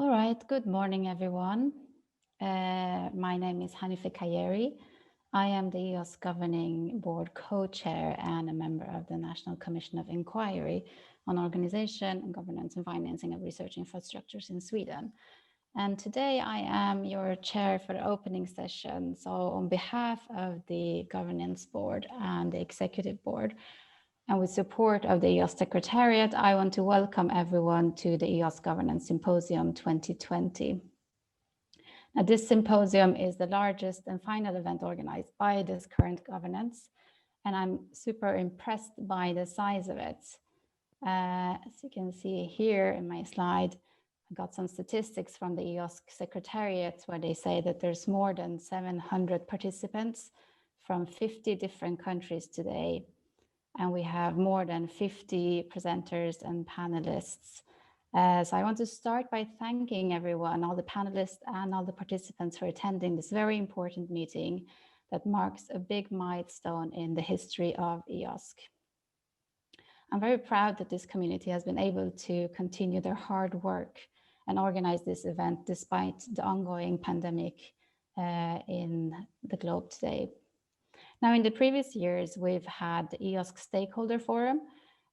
All right, good morning, everyone. My name is Hanifeh Khayyeri. I am the EOSC Governing Board co-chair and a member of the National Commission of Inquiry on Organization, Governance and Financing of Research Infrastructures in Sweden. And today I am your chair for the opening session. So on behalf of the Governance Board and the Executive Board, and with support of the EOSC Secretariat, I want to welcome everyone to the EOSC Governance Symposium 2020. Now, this symposium is the largest and final event organized by this current governance, and I'm super impressed by the size of it. As you can see here in my slide, I got some statistics from the EOSC Secretariat where they say that there's more than 700 participants from 50 different countries today. And we have more than 50 presenters and panelists. So I want to start by thanking everyone, all the panelists and all the participants for attending this very important meeting that marks a big milestone in the history of EOSC. I'm very proud that this community has been able to continue their hard work and organize this event despite the ongoing pandemic in the globe today. Now, in the previous years, we've had the EOSC Stakeholder Forum,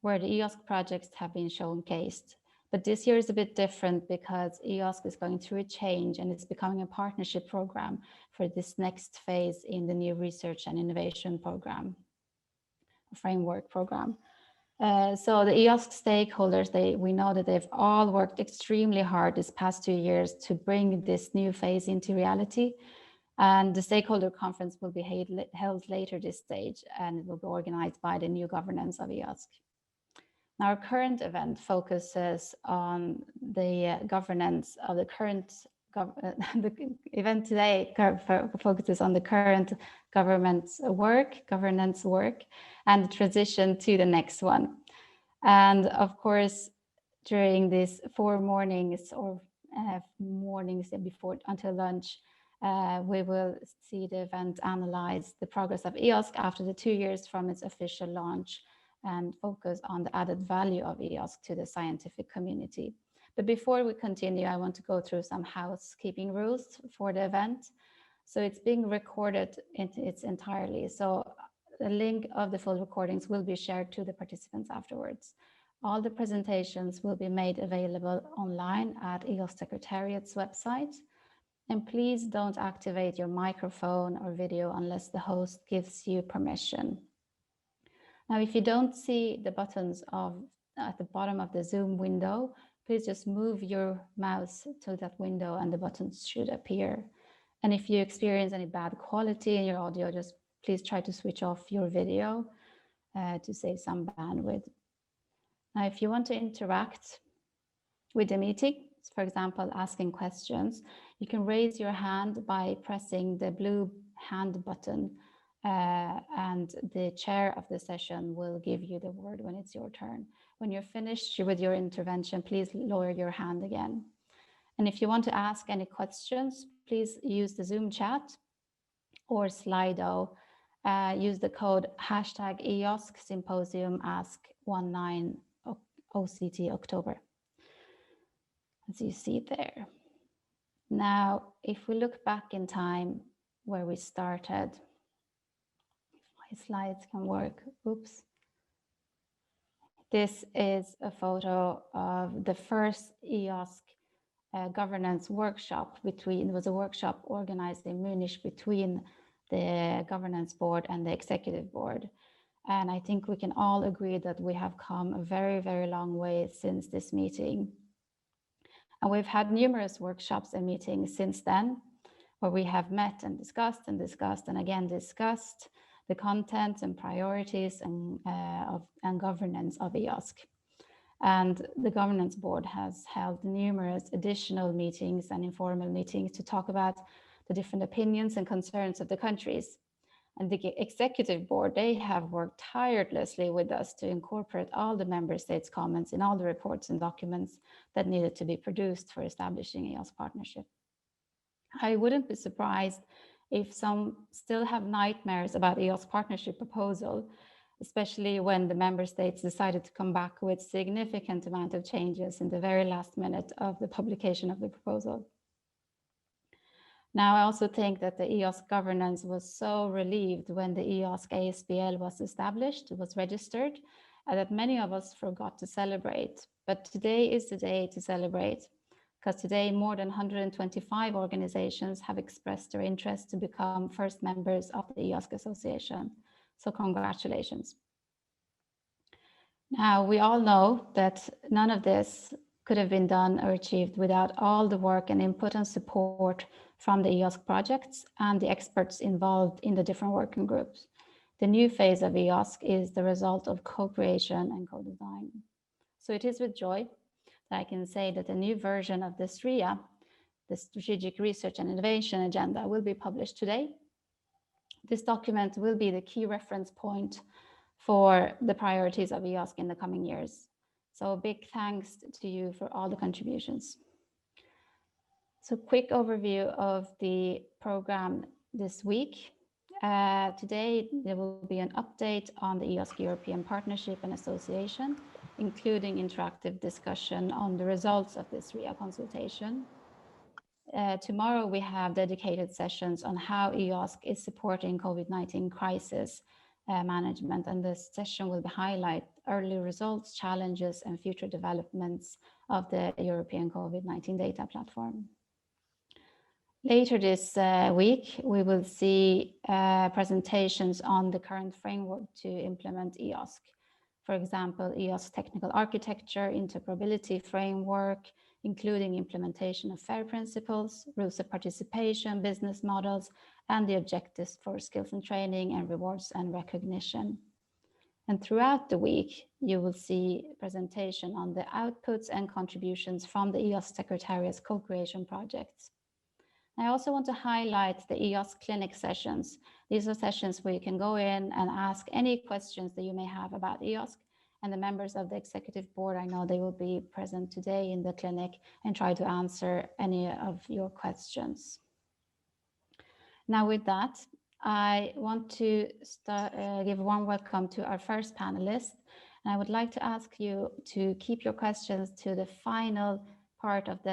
where the EOSC projects have been showcased. But this year is a bit different because EOSC is going through a change and it's becoming a partnership program for this next phase in the new research and innovation program, framework program. So the EOSC stakeholders, we know that they've all worked extremely hard this past 2 years to bring this new phase into reality. And the stakeholder conference will be held later this stage, and it will be organized by the new governance of EOSC. Now, our current event focuses on the governance of the current, the event today focuses on the current governance work, and the transition to the next one. And of course, during these 4 mornings or mornings before until lunch, we will see the event analyze the progress of EOSC after the 2 years from its official launch and focus on the added value of EOSC to the scientific community. But before we continue, I want to go through some housekeeping rules for the event. So it's being recorded in its entirely. So the link of the full recordings will be shared to the participants afterwards. All the presentations will be made available online at EOSC Secretariat's website. And please don't activate your microphone or video unless the host gives you permission. Now, if you don't see the buttons at the bottom of the Zoom window, please just move your mouse to that window and the buttons should appear. And if you experience any bad quality in your audio, just please try to switch off your video to save some bandwidth. Now, if you want to interact with the meeting, for example, asking questions, you can raise your hand by pressing the blue hand button and the chair of the session will give you the word when it's your turn. When you're finished with your intervention, please lower your hand again. And if you want to ask any questions, please use the Zoom chat or Slido. Use the code #EOSC Symposium Ask 19 OCT October, as you see there. Now, if we look back in time where we started, if my slides can work, oops. This is a photo of the first EOSC governance workshop it was a workshop organized in Munich between the governance board and the executive board. And I think we can all agree that we have come a very, very long way since this meeting. And we've had numerous workshops and meetings since then, where we have met and discussed and again discussed the content and priorities and governance of EOSC. And the governance board has held numerous additional meetings and informal meetings to talk about the different opinions and concerns of the countries. And the executive board, they have worked tirelessly with us to incorporate all the member states' comments in all the reports and documents that needed to be produced for establishing EOSC partnership. I wouldn't be surprised if some still have nightmares about EOSC partnership proposal, especially when the member states decided to come back with significant amount of changes in the very last minute of the publication of the proposal. Now, I also think that the EOSC governance was so relieved when the EOSC ASBL was established, it was registered, that many of us forgot to celebrate. But today is the day to celebrate, because today more than 125 organizations have expressed their interest to become first members of the EOSC Association. So congratulations. Now, we all know that none of this could have been done or achieved without all the work and input and support from the EOSC projects and the experts involved in the different working groups. The new phase of EOSC is the result of co-creation and co-design. So it is with joy that I can say that the new version of the SRIA, the Strategic Research and Innovation Agenda, will be published today. This document will be the key reference point for the priorities of EOSC in the coming years. So big thanks to you for all the contributions. So quick overview of the program this week. Today, there will be an update on the EOSC European Partnership and Association, including interactive discussion on the results of this RIA consultation. Tomorrow, we have dedicated sessions on how EOSC is supporting COVID-19 crisis management, and this session will highlight early results, challenges, and future developments of the European COVID-19 data platform. Later this week, we will see presentations on the current framework to implement EOSC. For example, EOSC technical architecture, interoperability framework, including implementation of FAIR principles, rules of participation, business models, and the objectives for skills and training and rewards and recognition. And throughout the week, you will see presentation on the outputs and contributions from the EOSC Secretariat's co-creation projects. I also want to highlight the EOSC clinic sessions. These are sessions where you can go in and ask any questions that you may have about EOSC, and the members of the executive board, I know they will be present today in the clinic and try to answer any of your questions. Now with that, I want to give a warm welcome to our first panelist. And I would like to ask you to keep your questions to the final part of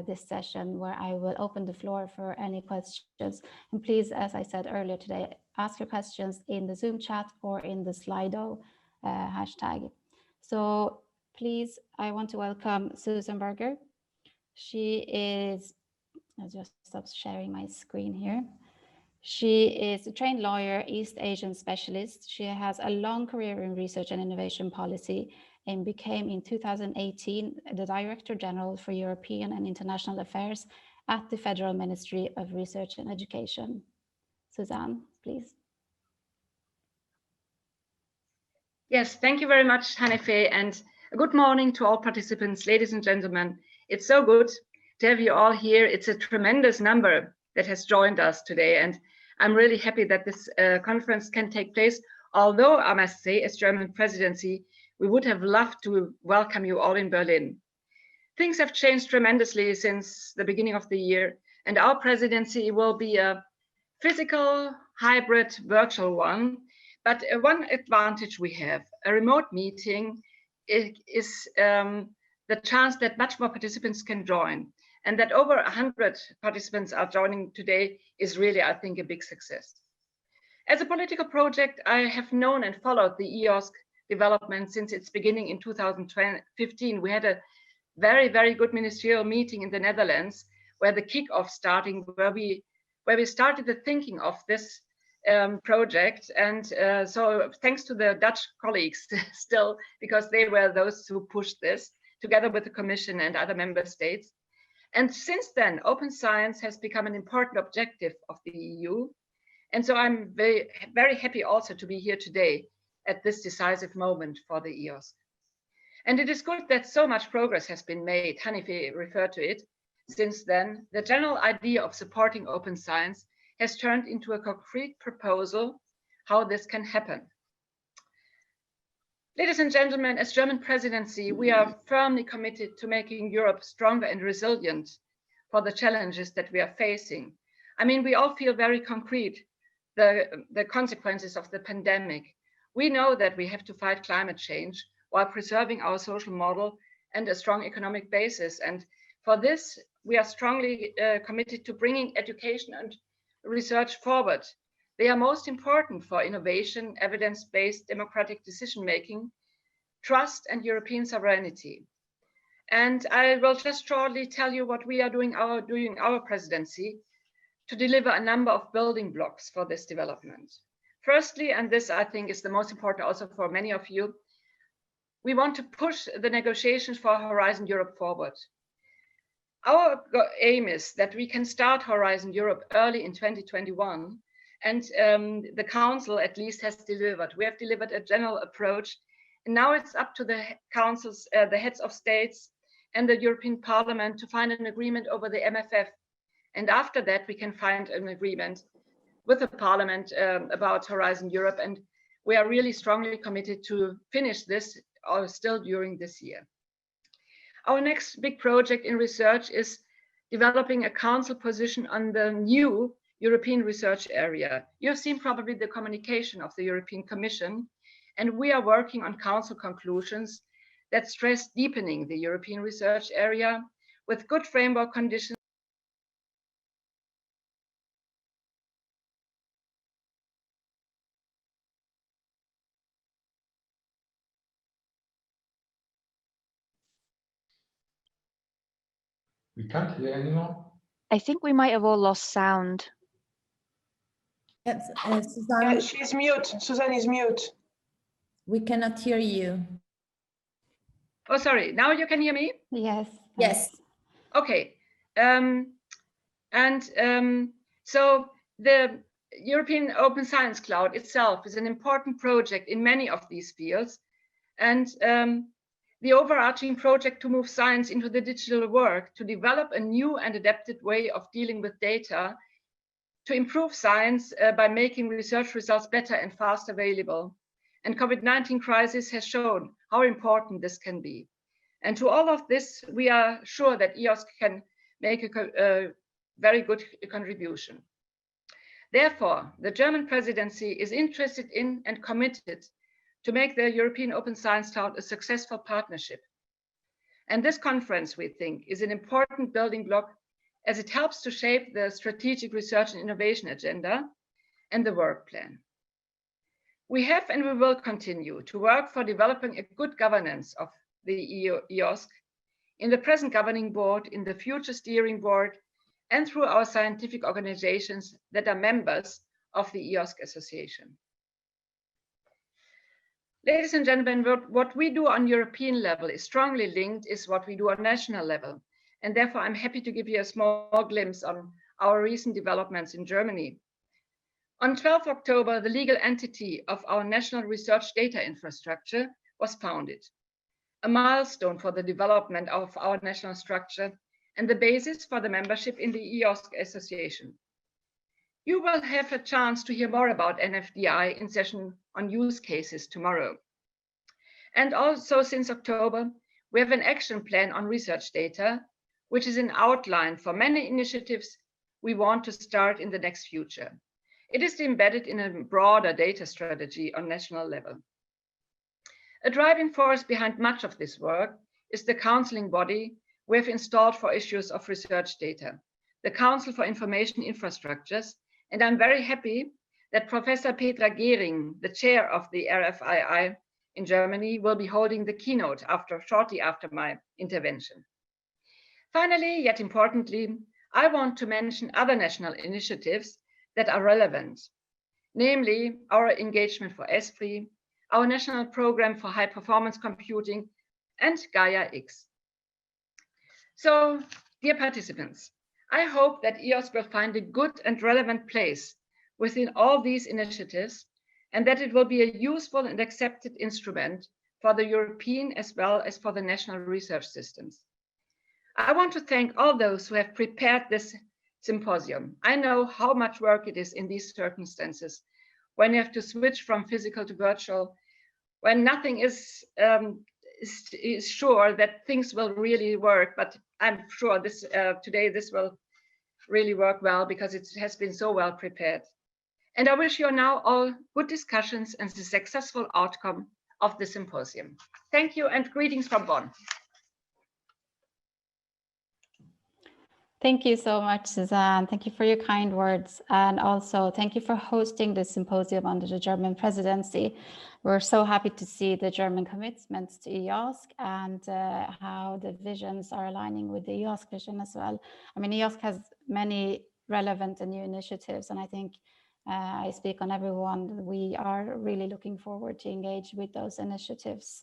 this session, where I will open the floor for any questions. And please, as I said earlier today, ask your questions in the Zoom chat or in the Slido hashtag. So please, I want to welcome Susanne Berger. She is, I'll just stop sharing my screen here. She is a trained lawyer, East Asian specialist. She has a long career in research and innovation policy and became in 2018 the Director General for European and International Affairs at the Federal Ministry of Research and Education. Susanne, please. Yes, thank you very much, Hanifeh, and good morning to all participants, ladies and gentlemen. It's so good to have you all here. It's a tremendous number that has joined us today, and I'm really happy that this conference can take place, although I must say, as German presidency, we would have loved to welcome you all in Berlin. Things have changed tremendously since the beginning of the year, and our presidency will be a physical, hybrid, virtual one. But one advantage we have, a remote meeting, is the chance that much more participants can join. And that over 100 participants are joining today is really, I think, a big success. As a political project, I have known and followed the EOSC development since its beginning in 2015. We had a very, very good ministerial meeting in the Netherlands, where the kickoff starting, where we started the thinking of this project. And so thanks to the Dutch colleagues still, because they were those who pushed this together with the Commission and other member states. And since then, open science has become an important objective of the EU. And so I'm very, very happy also to be here today at this decisive moment for the EOSC. And it is good that so much progress has been made. Hanifeh referred to it. Since then, the general idea of supporting open science has turned into a concrete proposal how this can happen. Ladies and gentlemen, as German presidency, we are firmly committed to making Europe stronger and resilient for the challenges that we are facing. I mean, we all feel very concrete the consequences of the pandemic. We know that we have to fight climate change while preserving our social model and a strong economic basis. And for this, we are strongly committed to bringing education and research forward. They are most important for innovation, evidence-based democratic decision-making, trust, and European sovereignty. And I will just shortly tell you what we are doing during our presidency to deliver a number of building blocks for this development. Firstly, and this I think is the most important also for many of you, we want to push the negotiations for Horizon Europe forward. Our aim is that we can start Horizon Europe early in 2021, and the Council at least has delivered. We have delivered a general approach, and now it's up to the councils, the heads of states and the European Parliament to find an agreement over the MFF. And after that, we can find an agreement with the Parliament about Horizon Europe. And we are really strongly committed to finish this still during this year. Our next big project in research is developing a council position on the new European research area. You have seen probably the communication of the European Commission, and we are working on council conclusions that stress deepening the European research area with good framework conditions. We can't hear anymore. I think we might have all lost sound. Yes, Susanne, She's mute. Susanne is mute. we cannot hear you. Oh, sorry, now you can hear me? Yes. Yes. Okay. So the European Open Science Cloud itself is an important project in many of these fields. And the overarching project to move science into the digital world, to develop a new and adapted way of dealing with data, to improve science by making research results better and fast available. And COVID-19 crisis has shown how important this can be. And to all of this, we are sure that EOSC can make a very good contribution. Therefore, the German presidency is interested in and committed to make the European Open Science Cloud a successful partnership. And this conference, we think, is an important building block as it helps to shape the strategic research and innovation agenda and the work plan. We have and we will continue to work for developing a good governance of the EOSC in the present governing board, in the future steering board, and through our scientific organizations that are members of the EOSC Association. Ladies and gentlemen, what we do on European level is strongly linked is what we do on national level. And therefore, I'm happy to give you a small glimpse on our recent developments in Germany. On 12 October, the legal entity of our national research data infrastructure was founded, a milestone for the development of our national structure and the basis for the membership in the EOSC Association. You will have a chance to hear more about NFDI in session on use cases tomorrow. And also since October, we have an action plan on research data, which is an outline for many initiatives we want to start in the next future. It is embedded in a broader data strategy on national level. A driving force behind much of this work is the counseling body we have installed for issues of research data, the Council for Information Infrastructures, and I'm very happy that Professor Petra Gehring, the chair of the RFII in Germany, will be holding the keynote shortly after my intervention. Finally, yet importantly, I want to mention other national initiatives that are relevant, namely our engagement for ESPRI, our national program for high performance computing, and Gaia-X. So, dear participants, I hope that EOSC will find a good and relevant place within all these initiatives, and that it will be a useful and accepted instrument for the European as well as for the national research systems. I want to thank all those who have prepared this symposium. I know how much work it is in these circumstances, when you have to switch from physical to virtual, when nothing is sure that things will really work, but I'm sure today this will really work well because it has been so well prepared. And I wish you now all good discussions and the successful outcome of the symposium. Thank you and greetings from Bonn. Thank you so much, Susanne. Thank you for your kind words. And also thank you for hosting this symposium under the German presidency. We're so happy to see the German commitments to EOSC and how the visions are aligning with the EOSC vision as well. I mean, EOSC has many relevant and new initiatives, and I think I speak on everyone. We are really looking forward to engage with those initiatives.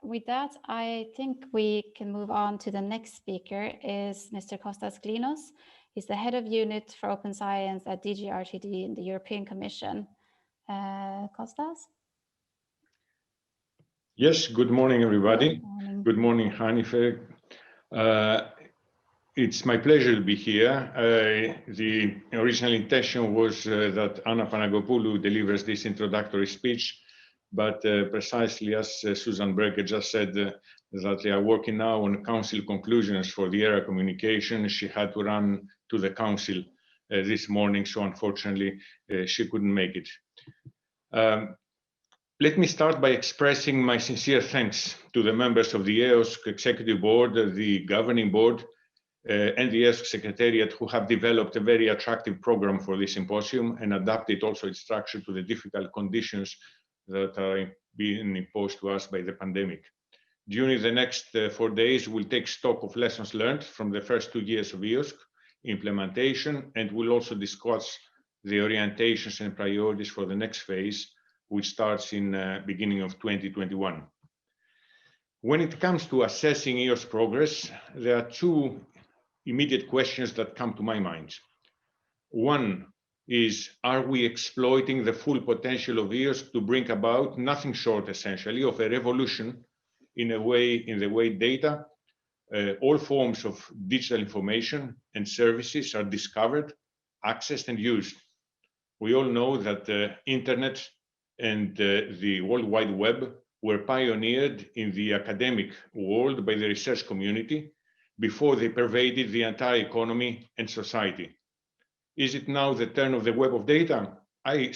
With that, I think we can move on to the next speaker is Mr. Kostas Glinos. He's the head of unit for open science at DG RTD in the European Commission. Kostas? Yes, good morning, everybody. Good morning. Good morning, Hanifeh. It's my pleasure to be here. The original intention was that Anna Panagopoulou delivers this introductory speech, but precisely as Susanne Berger just said, that they are working now on council conclusions for the ERA communication. She had to run to the council this morning, so unfortunately she couldn't make it. Let me start by expressing my sincere thanks to the members of the EOSC Executive Board, the Governing Board, and the EOSC Secretariat, who have developed a very attractive program for this symposium and adapted also its structure to the difficult conditions that are being imposed to us by the pandemic. During the next 4 days, we'll take stock of lessons learned from the first 2 years of EOSC implementation, and we'll also discuss the orientations and priorities for the next phase, which starts in beginning of 2021. When it comes to assessing EOSC progress, there are 2 immediate questions that come to my mind. One is, are we exploiting the full potential of EOSC to bring about nothing short, essentially, of a revolution in the way data, all forms of digital information and services are discovered, accessed, and used. We all know that the internet and the World Wide Web were pioneered in the academic world by the research community before they pervaded the entire economy and society. Is it now the turn of the web of data? I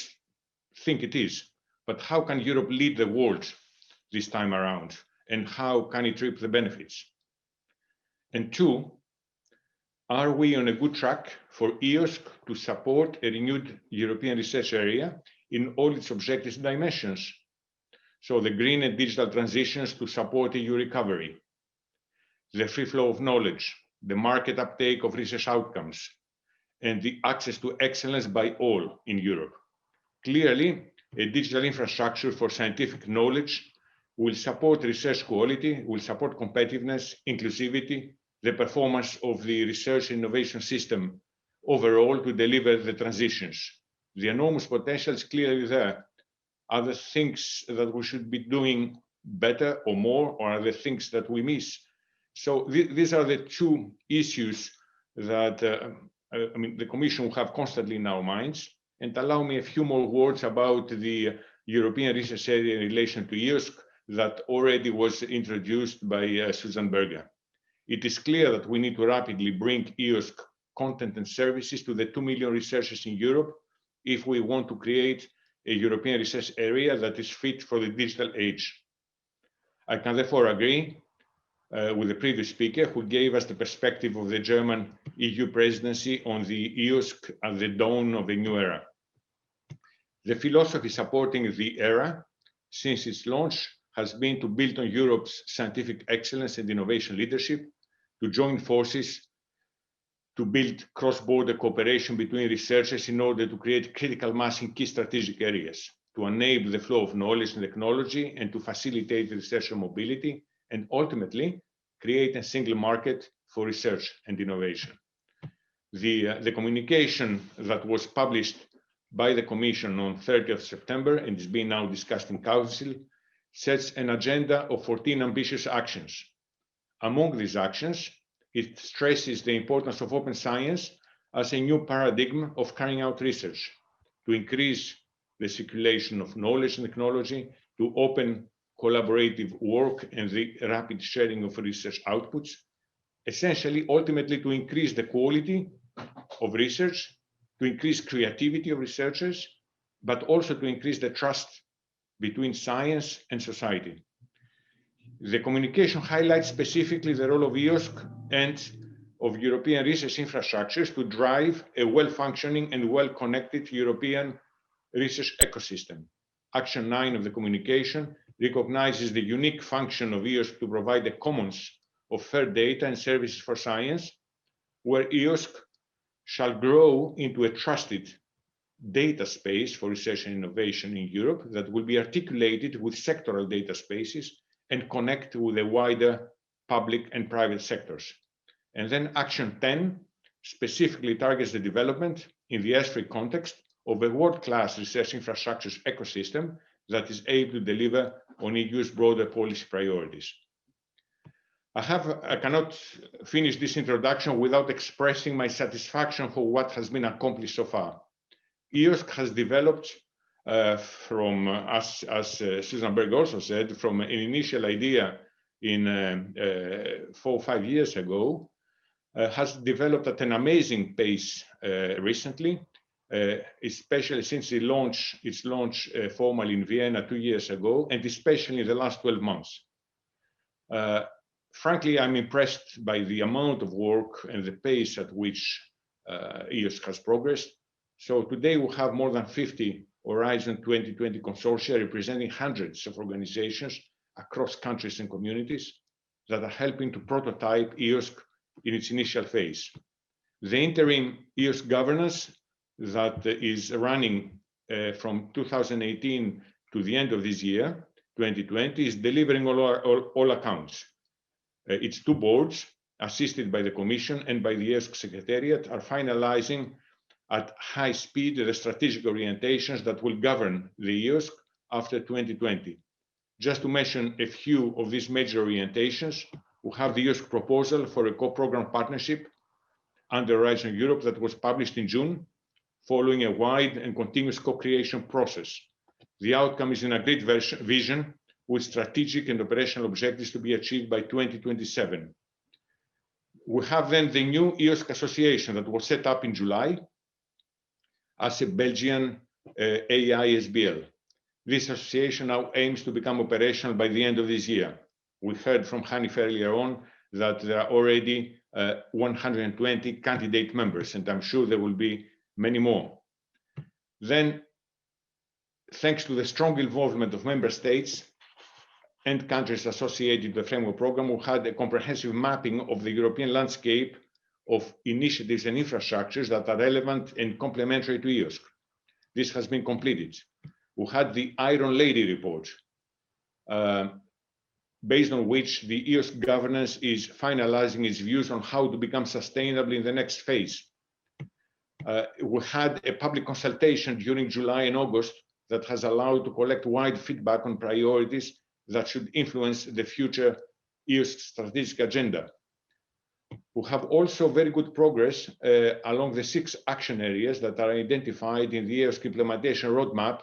think it is. But how can Europe lead the world this time around? And how can it reap the benefits? And 2, are we on a good track for EOSC to support a renewed European research area in all its objectives and dimensions? So the green and digital transitions to support EU recovery, the free flow of knowledge, the market uptake of research outcomes, and the access to excellence by all in Europe. Clearly, a digital infrastructure for scientific knowledge will support research quality, will support competitiveness, inclusivity, the performance of the research innovation system overall to deliver the transitions. The enormous potential is clearly there. Are there things that we should be doing better or more, or are there things that we miss? So these are the 2 issues that the Commission will have constantly in our minds. And allow me a few more words about the European research area in relation to EOSC that already was introduced by Susanne Berger. It is clear that we need to rapidly bring EOSC content and services to the 2 million researchers in Europe if we want to create a European research area that is fit for the digital age. I can therefore agree with the previous speaker who gave us the perspective of the German EU presidency on the EOSC at the dawn of a new era. The philosophy supporting the era since its launch has been to build on Europe's scientific excellence and innovation leadership, to join forces, to build cross-border cooperation between researchers in order to create critical mass in key strategic areas, to enable the flow of knowledge and technology, and to facilitate researcher mobility, and ultimately create a single market for research and innovation. The communication that was published by the Commission on 30th September and is being now discussed in Council sets an agenda of 14 ambitious actions. Among these actions, it stresses the importance of open science as a new paradigm of carrying out research, to increase the circulation of knowledge and technology, to open collaborative work and the rapid sharing of research outputs, essentially, ultimately, to increase the quality of research to increase creativity of researchers, but also to increase the trust between science and society. The communication highlights specifically the role of EOSC and of European research infrastructures to drive a well-functioning and well-connected European research ecosystem. Action 9 of the communication recognizes the unique function of EOSC to provide the commons of fair data and services for science, where EOSC shall grow into a trusted data space for research and innovation in Europe that will be articulated with sectoral data spaces and connect with the wider public and private sectors. And then Action 10 specifically targets the development in the ESFRI context of a world-class research infrastructures ecosystem that is able to deliver on EU's broader policy priorities. I cannot finish this introduction without expressing my satisfaction for what has been accomplished so far. EOSC has developed from, as Susanne Berg also said, from an initial idea in 4 or 5 years ago, has developed at an amazing pace recently, especially since its launch formally in Vienna 2 years ago, and especially in the last 12 months. Frankly, I'm impressed by the amount of work and the pace at which EOSC has progressed. So today we have more than 50 Horizon 2020 consortia representing hundreds of organizations across countries and communities that are helping to prototype EOSC in its initial phase. The interim EOSC governance that is running from 2018 to the end of this year, 2020, is delivering all accounts. Its 2 boards, assisted by the Commission and by the EOSC Secretariat, are finalizing at high speed the strategic orientations that will govern the EOSC after 2020. Just to mention a few of these major orientations, we have the EOSC proposal for a co-program partnership under Horizon Europe that was published in June, following a wide and continuous co-creation process. The outcome is an agreed vision with strategic and operational objectives to be achieved by 2027. We have then the new EOSC association that was set up in July as a Belgian AISBL. This association now aims to become operational by the end of this year. We heard from Hanifeh earlier on that there are already 120 candidate members, and I'm sure there will be many more. Then, thanks to the strong involvement of member states and countries associated with the framework program, we had a comprehensive mapping of the European landscape of initiatives and infrastructures that are relevant and complementary to EOSC. This has been completed. We had the Iron Lady report, based on which the EOSC governance is finalizing its views on how to become sustainable in the next phase. We had a public consultation during July and August that has allowed to collect wide feedback on priorities that should influence the future EOSC strategic agenda. We have also very good progress along the 6 action areas that are identified in the EOSC implementation roadmap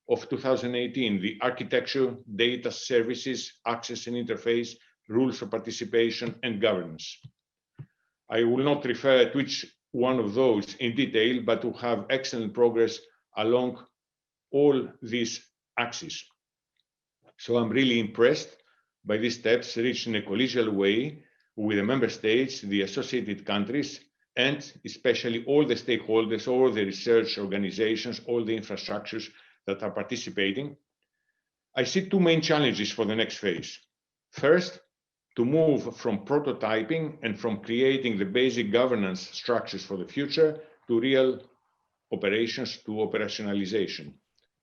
of 2018, the architecture, data, services, access and interface, rules of participation and governance. I will not refer to each one of those in detail, but we have excellent progress along all these axes. So I'm really impressed by these steps reached in a collegial way with the member states, the associated countries, and especially all the stakeholders, all the research organizations, all the infrastructures that are participating. I see 2 main challenges for the next phase. First, to move from prototyping and from creating the basic governance structures for the future to real operations, to operationalization.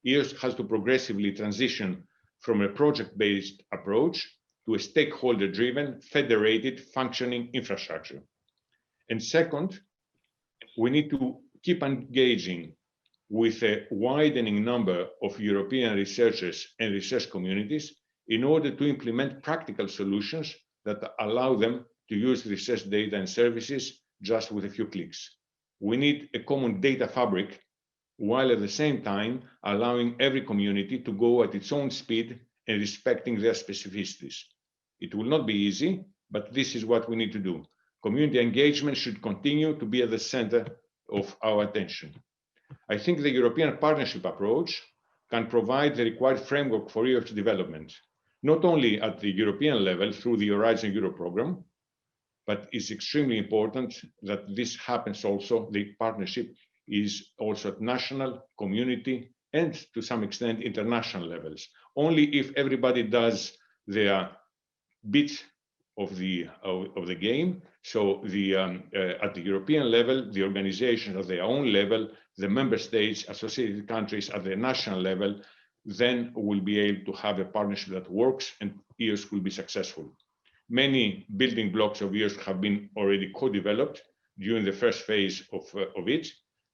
EOSC has to progressively transition from a project-based approach to a stakeholder-driven, federated, functioning infrastructure. And second, we need to keep engaging with a widening number of European researchers and research communities in order to implement practical solutions that allow them to use research data and services just with a few clicks. We need a common data fabric, while at the same time allowing every community to go at its own speed and respecting their specificities. It will not be easy, but this is what we need to do. Community engagement should continue to be at the center of our attention. I think the European partnership approach can provide the required framework for EOSC development, not only at the European level through the Horizon Europe program, but it's extremely important that this happens also, the partnership is also at national, community, and to some extent international levels. Only if everybody does their bit of the game, so at the European level, the organizations at their own level, the member states, associated countries at the national level, then we'll be able to have a partnership that works and EOSC will be successful. Many building blocks of EOSC have been already co-developed during the first phase of it.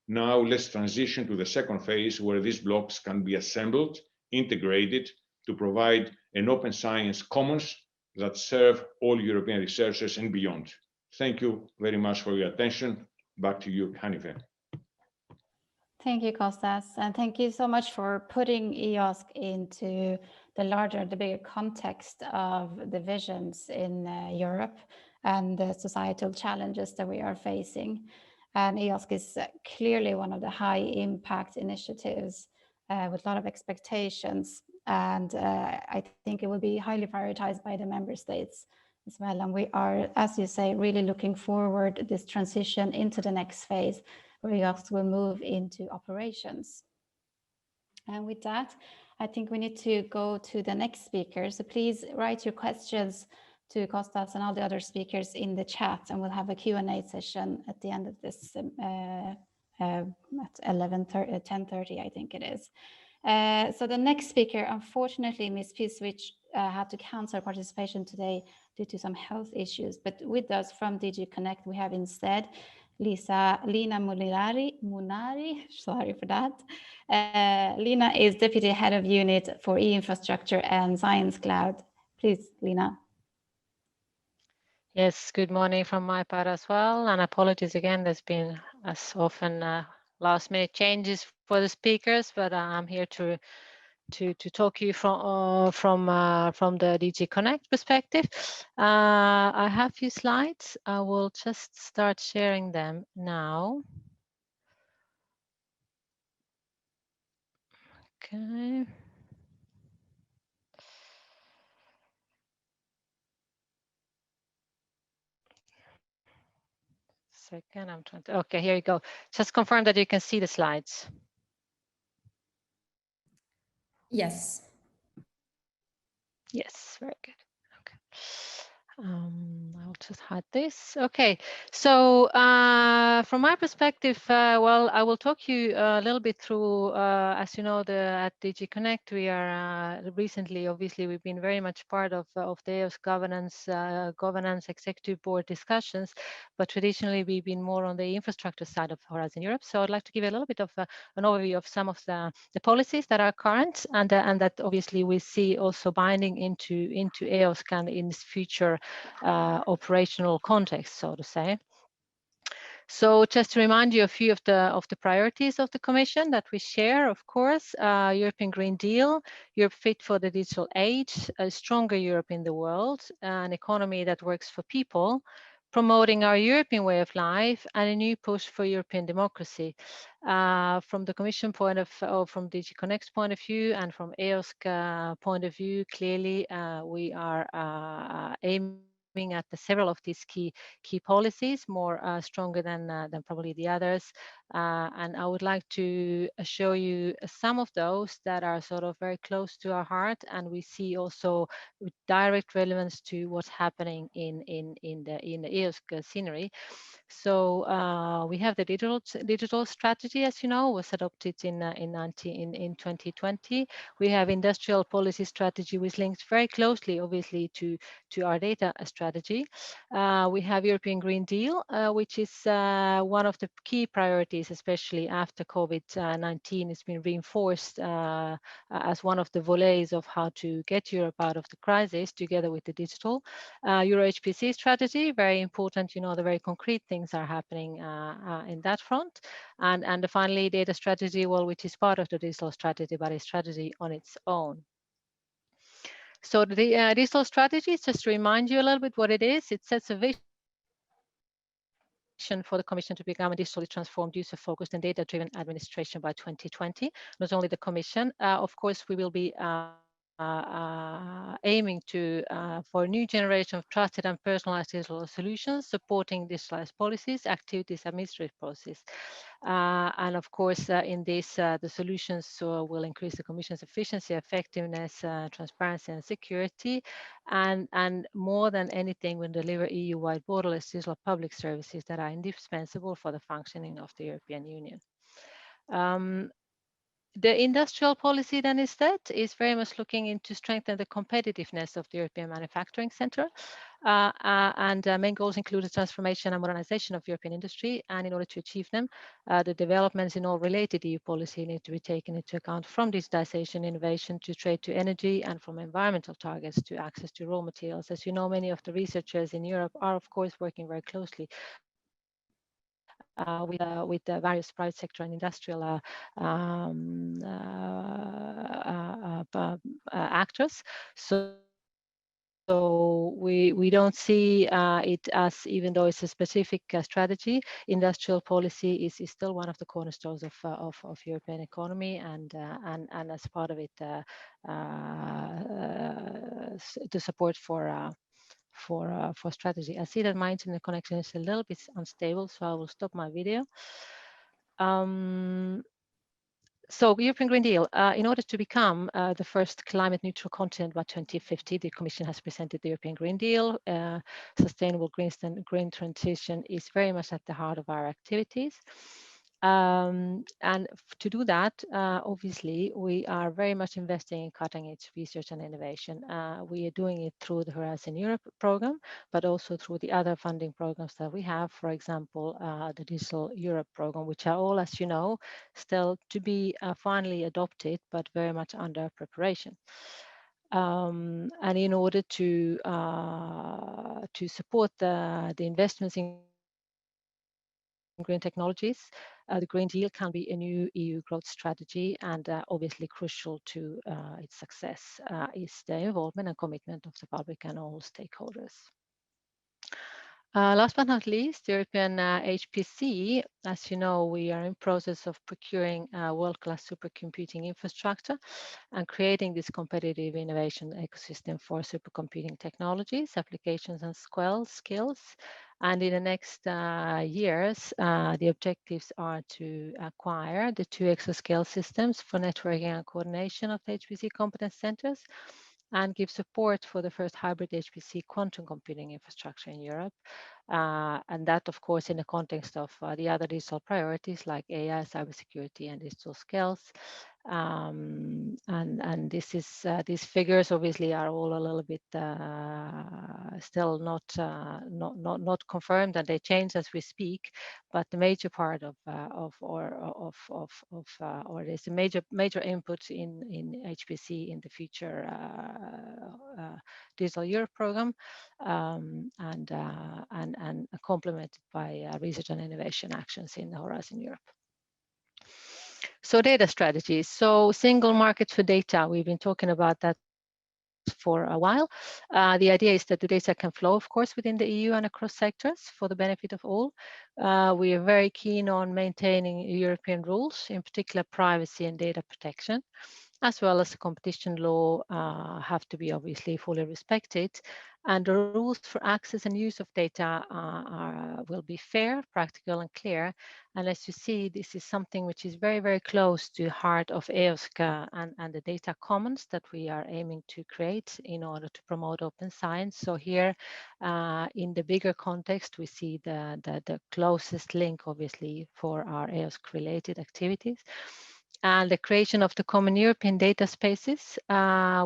Now let's transition to the second phase where these blocks can be assembled, integrated to provide an open science commons that serve all European researchers and beyond. Thank you very much for your attention. Back to you, Hanifeh. Thank you, Kostas, and thank you so much for putting EOSC into the bigger context of the visions in Europe and the societal challenges that we are facing. And EOSC is clearly one of the high impact initiatives with a lot of expectations. And I think it will be highly prioritized by the member states as well. And we are, as you say, really looking forward this transition into the next phase where EOSC will move into operations. And with that, I think we need to go to the next speaker. So please write your questions to Kostas and all the other speakers in the chat, and we'll have a Q&A session at the end of this at 10:30, I think it is. So the next speaker, unfortunately, Ms. Piswich had to cancel participation today due to some health issues. But with us from DG CONNECT, we have instead Liina Munari, sorry for that. Liina is Deputy Head of Unit for eInfrastructure and Science Cloud. Please, Liina. Yes, good morning from my part as well. And apologies again, there's been, as often, last minute changes for the speakers, but I'm here to talk you from the DG CONNECT perspective. I have a few slides. I will just start sharing them now. Okay. Second, I'm trying to, okay, here you go. Just confirm that you can see the slides. Yes. Yes, very good. Okay. I'll just hide this. Okay, so from my perspective, well, I will talk you a little bit through, as you know, at DG CONNECT, we are recently, obviously, we've been very much part of the EOSC governance executive board discussions, but traditionally we've been more on the infrastructure side of Horizon Europe. So I'd like to give you a little bit of an overview of some of the policies that are current and that obviously we see also binding into EOSC and in its future operational context, so to say. So just to remind you a few of the priorities of the Commission that we share, of course, European Green Deal, Europe fit for the digital age, a stronger Europe in the world, an economy that works for people, promoting our European way of life, and a new push for European democracy. From the Commission point of, or from DG CONNECT's point of view, and from EOSC point of view, clearly we are aiming at several of these key policies, more stronger than probably the others. And I would like to show you some of those that are sort of very close to our heart, and we see also with direct relevance to what's happening in the EOSC scenery. So we have the digital strategy, as you know, was adopted in 2020. We have industrial policy strategy, which links very closely, obviously, to our data strategy. We have European Green Deal, which is one of the key priorities, especially after COVID-19. It's been reinforced as one of the volets of how to get Europe out of the crisis, together with the digital. Euro HPC strategy, very important, you know, the very concrete things are happening in that front. And finally, data strategy, well, which is part of the digital strategy, but a strategy on its own. So the digital strategy, just to remind you a little bit what it is, it sets a vision for the Commission to become a digitally transformed, user-focused and data-driven administration by 2020. Not only the Commission, of course, we will be aiming to for a new generation of trusted and personalized digital solutions, supporting digitalized policies, activities, administrative processes. And of course, in this, the solutions will increase the Commission's efficiency, effectiveness, transparency, and security, and more than anything, will deliver EU-wide borderless digital public services that are indispensable for the functioning of the European Union. The industrial policy then instead is very much looking into strengthen the competitiveness of the European manufacturing center. And main goals include the transformation and modernization of European industry. And in order to achieve them, the developments in all related EU policy need to be taken into account, from digitization, innovation, to trade, to energy, and from environmental targets to access to raw materials. As you know, many of the researchers in Europe are, of course, working very closely with the various private sector and industrial actors. So we don't see it as, even though it's a specific strategy, industrial policy is still one of the cornerstones of European economy, and as part of it, the support for strategy. I see that my internet connection is a little bit unstable, so I will stop my video. So European Green Deal, in order to become the first climate neutral continent by 2050, the Commission has presented the European Green Deal. Sustainable green transition is very much at the heart of our activities. And to do that, obviously, we are very much investing in cutting-edge research and innovation. We are doing it through the Horizon Europe program, but also through the other funding programs that we have, for example, the Digital Europe program, which are all, as you know, still to be finally adopted, but very much under preparation. And in order to support the investments in green technologies, the Green Deal can be a new EU growth strategy, and obviously crucial to its success is the involvement and commitment of the public and all stakeholders. Last but not least, the European HPC. As you know, we are in process of procuring world-class supercomputing infrastructure and creating this competitive innovation ecosystem for supercomputing technologies, applications, and skills. And in the next years, the objectives are to acquire the 2 exascale systems for networking and coordination of the HPC competence centers, and give support for the first hybrid HPC quantum computing infrastructure in Europe. And that, of course, in the context of the other digital priorities like AI, cybersecurity, and digital skills. And this is these figures obviously are all a little bit still not confirmed, and they change as we speak. But the major part or there's a major input in HPC in the future Digital Europe program, and complemented by research and innovation actions in the Horizon Europe. So data strategies. So single market for data, we've been talking about that for a while. The idea is that the data can flow, of course, within the EU and across sectors for the benefit of all. We are very keen on maintaining European rules, in particular privacy and data protection, as well as the competition law have to be obviously fully respected. And the rules for access and use of data will be fair, practical, and clear. And as you see, this is something which is very, very close to the heart of EOSC and the data commons that we are aiming to create in order to promote open science. So here, in the bigger context, we see the closest link, obviously, for our EOSC-related activities. And the creation of the common European data spaces,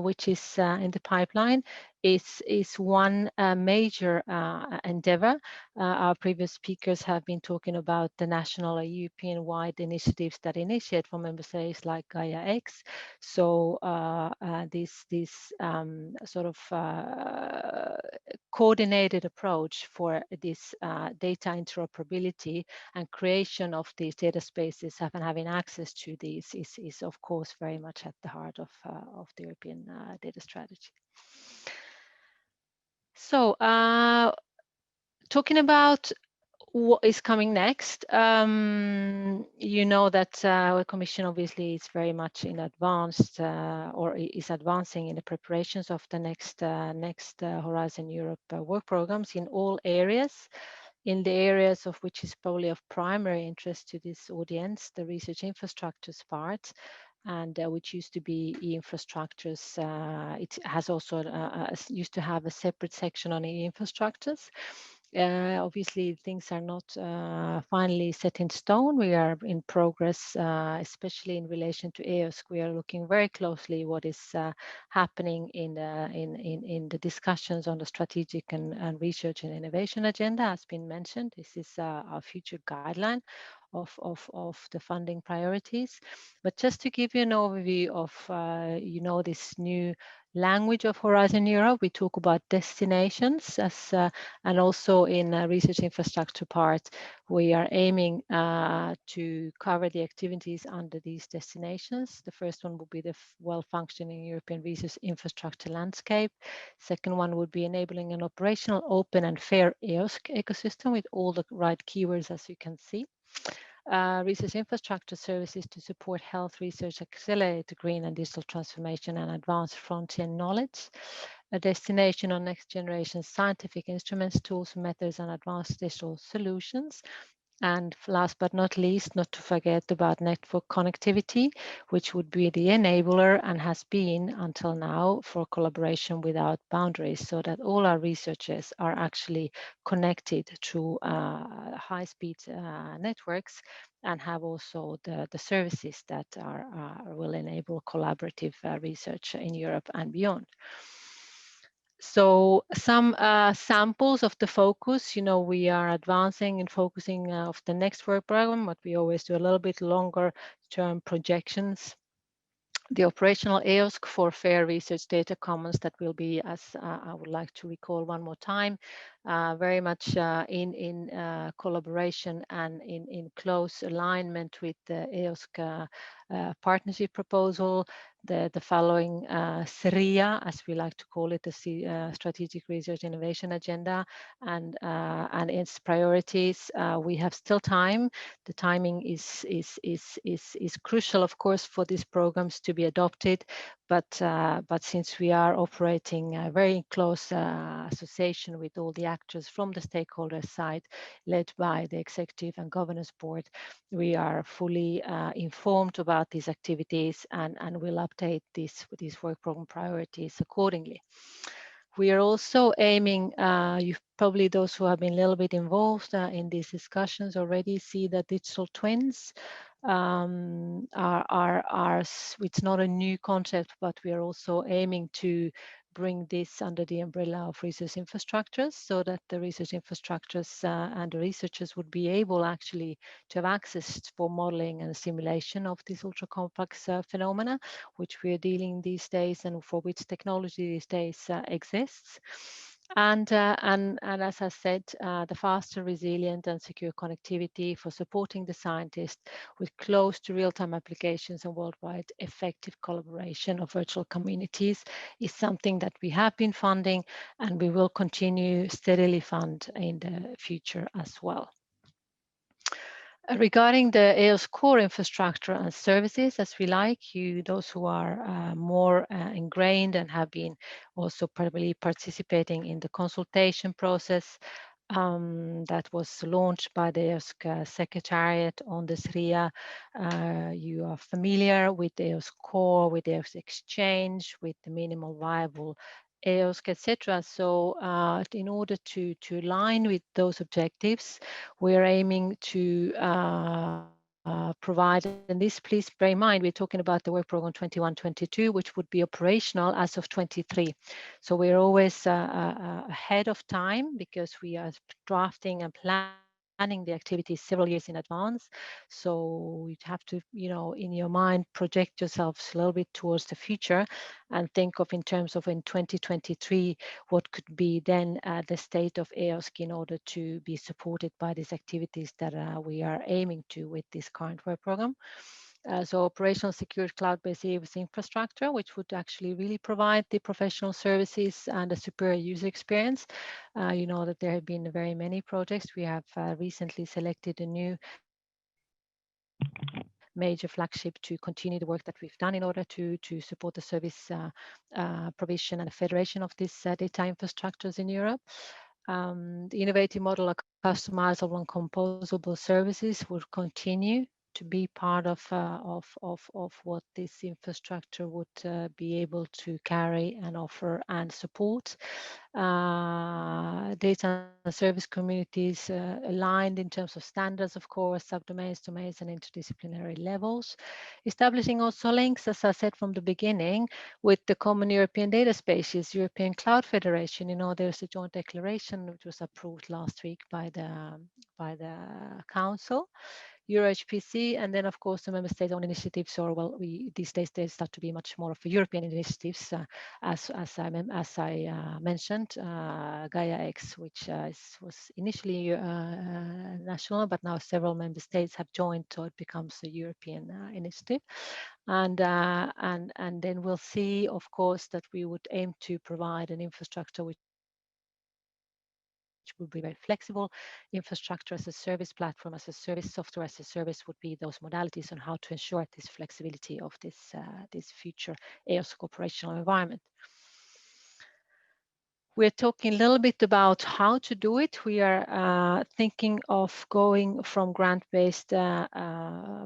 which is in the pipeline, is one major endeavor. Our previous speakers have been talking about the national or European-wide initiatives that initiate from member states like Gaia-X. So this sort of coordinated approach for this data interoperability and creation of these data spaces and having access to these is of course very much at the heart of the European data strategy. So talking about what is coming next? You know that our Commission obviously is very much in advanced or is advancing in the preparations of the next Horizon Europe work programs in all areas. In the areas of which is probably of primary interest to this audience, the research infrastructures part, and which used to be eInfrastructures. It has also used to have a separate section on eInfrastructures. Obviously, things are not finally set in stone. We are in progress, especially in relation to EOSC. We are looking very closely what is happening in the discussions on the strategic and research and innovation agenda, has been mentioned. This is our future guideline of the funding priorities. But just to give you an overview of, this new language of Horizon Europe, we talk about destinations as, and also in research infrastructure part, we are aiming to cover the activities under these destinations. The first one would be the well-functioning European research infrastructure landscape. Second one would be enabling an operational, open and fair EOSC ecosystem with all the right keywords, as you can see. Research infrastructure services to support health research, accelerate green and digital transformation, and advance frontier knowledge. A destination on next generation scientific instruments, tools, methods, and advanced digital solutions. And last but not least, not to forget about network connectivity, which would be the enabler and has been until now for collaboration without boundaries, so that all our researchers are actually connected through high-speed networks and have also the services that will enable collaborative research in Europe and beyond. So some samples of the focus, we are advancing and focusing of the next work program, but we always do a little bit longer term projections. The operational EOSC for fair research data commons that will be, as I would like to recall one more time, very much in collaboration and in close alignment with the EOSC partnership proposal, the following SRIA, as we like to call it, the Strategic Research Innovation Agenda, and its priorities. We have still time. The timing is crucial, of course, for these programs to be adopted. But since we are operating a very close association with all the actors from the stakeholder side, led by the Executive and Governance Board, we are fully informed about these activities and will update these work program priorities accordingly. We are also aiming, you've probably those who have been a little bit involved in these discussions already see that digital twins it's not a new concept, but we are also aiming to bring this under the umbrella of research infrastructures, so that the research infrastructures and the researchers would be able actually to have access for modeling and simulation of these ultra complex phenomena, which we are dealing these days and for which technology these days exists. And as I said, the faster, resilient and secure connectivity for supporting the scientists with close to real-time applications and worldwide effective collaboration of virtual communities is something that we have been funding and we will continue steadily fund in the future as well. Regarding the EOS core infrastructure and services, as we like, those who are more ingrained and have been also probably participating in the consultation process that was launched by the EOSC Secretariat on the SRIA. You are familiar with the EOS core, with the EOS exchange, with the minimal viable EOSC, etc. So in order to align with those objectives, we're aiming to provide, and this please bear in mind, we're talking about the work program 21-22, which would be operational as of 23. So we're always ahead of time because we are drafting and planning the activities several years in advance. So you have to, in your mind, project yourselves a little bit towards the future and think of in terms of in 2023, what could be then the state of EOSC in order to be supported by these activities that we are aiming to with this current work program. So operational secure cloud-based EOSC infrastructure, which would actually really provide the professional services and a superior user experience. You know that there have been very many projects. We have recently selected a new major flagship to continue the work that we've done in order to support the service provision and the federation of these data infrastructures in Europe. The innovative model of customizable and composable services will continue to be part of what this infrastructure would be able to carry and offer and support. Data and service communities aligned in terms of standards, of course, subdomains, domains, and interdisciplinary levels. Establishing also links, as I said from the beginning, with the Common European Data Spaces, European Cloud Federation. You know, there's a joint declaration which was approved last week by the Council. EuroHPC, and then of course the member state-owned initiatives, or well, these days they start to be much more of a European initiatives, as I mentioned, Gaia-X, which was initially national, but now several member states have joined, so it becomes a European initiative. And then we'll see, of course, that we would aim to provide an infrastructure which will be very flexible. Infrastructure as a service, platform as a service, software as a service would be those modalities on how to ensure this flexibility of this future EOSC operational environment. We're talking a little bit about how to do it. We are thinking of going from grant-based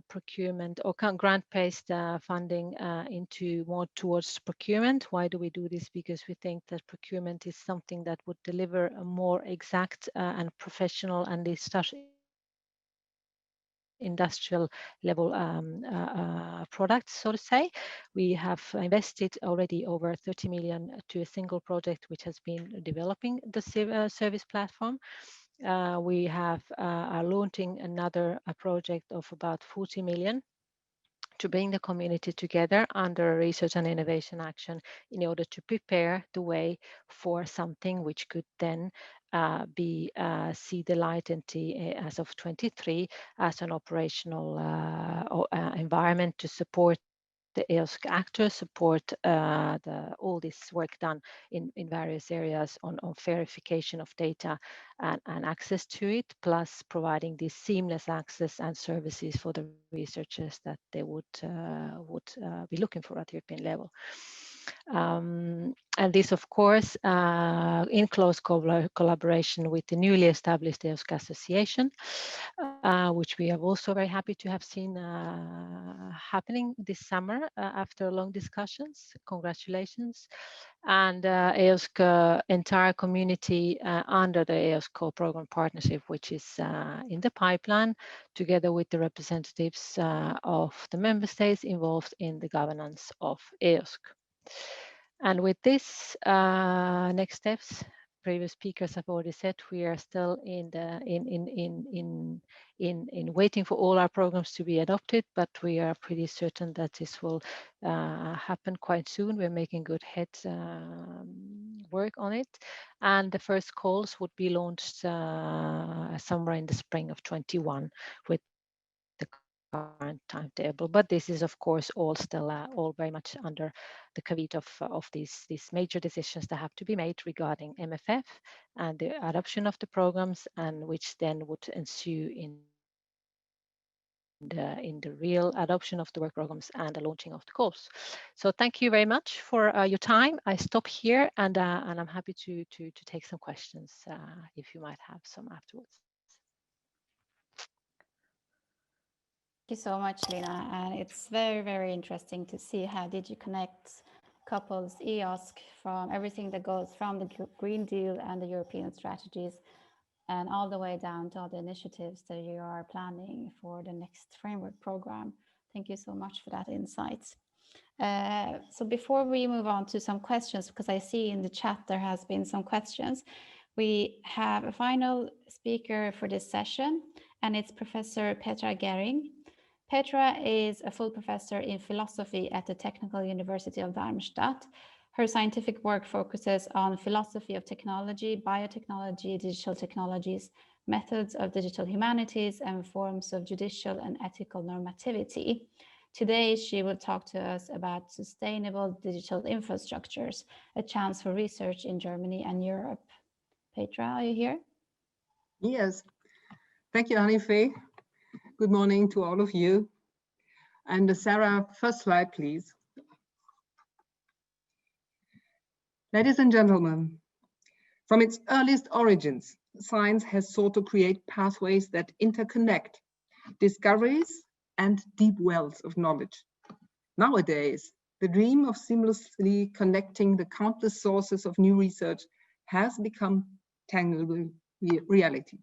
procurement or grant-based funding into more towards procurement. Why do we do this? Because we think that procurement is something that would deliver a more exact and professional and industrial level products, so to say. We have invested already over 30 million to a single project which has been developing the service platform. We are launching another project of about 40 million to bring the community together under research and innovation action in order to prepare the way for something which could then see the light as of 23 as an operational environment to support the EOSC actors, support all this work done in various areas on verification of data and access to it, plus providing this seamless access and services for the researchers that they would be looking for at the European level. And this, of course, in close collaboration with the newly established EOSC Association, which we are also very happy to have seen happening this summer after long discussions. Congratulations. And EOSC entire community under the EOSC program partnership, which is in the pipeline, together with the representatives of the member states involved in the governance of EOSC. And with this, next steps, previous speakers have already said, we are still in waiting for all our programs to be adopted, but we are pretty certain that this will happen quite soon. We're making good head work on it, and the first calls would be launched somewhere in the spring of 21 with the current timetable. But this is, of course, all still all very much under the caveat of these major decisions that have to be made regarding MFF and the adoption of the programs, and which then would ensue in the real adoption of the work programs and the launching of the calls. So thank you very much for your time. I stop here, and I'm happy to take some questions if you might have some afterwards. Thank you so much, Liina. And it's very, very interesting to see how did you connect couples EOSC from everything that goes from the Green Deal and the European strategies and all the way down to all the initiatives that you are planning for the next framework program. Thank you so much for that insight. So before we move on to some questions, because I see in the chat there has been some questions, we have a final speaker for this session, and it's Professor Petra Gehring. Petra is a full professor in philosophy at the Technical University of Darmstadt. Her scientific work focuses on philosophy of technology, biotechnology, digital technologies, methods of digital humanities, and forms of judicial and ethical normativity. Today, she will talk to us about sustainable digital infrastructures, a chance for research in Germany and Europe. Petra, are you here? Yes, thank you, Hanifeh. Good morning to all of you. And Sarah, first slide, please. Ladies and gentlemen, from its earliest origins, science has sought to create pathways that interconnect discoveries and deep wells of knowledge. Nowadays, the dream of seamlessly connecting the countless sources of new research has become tangible reality.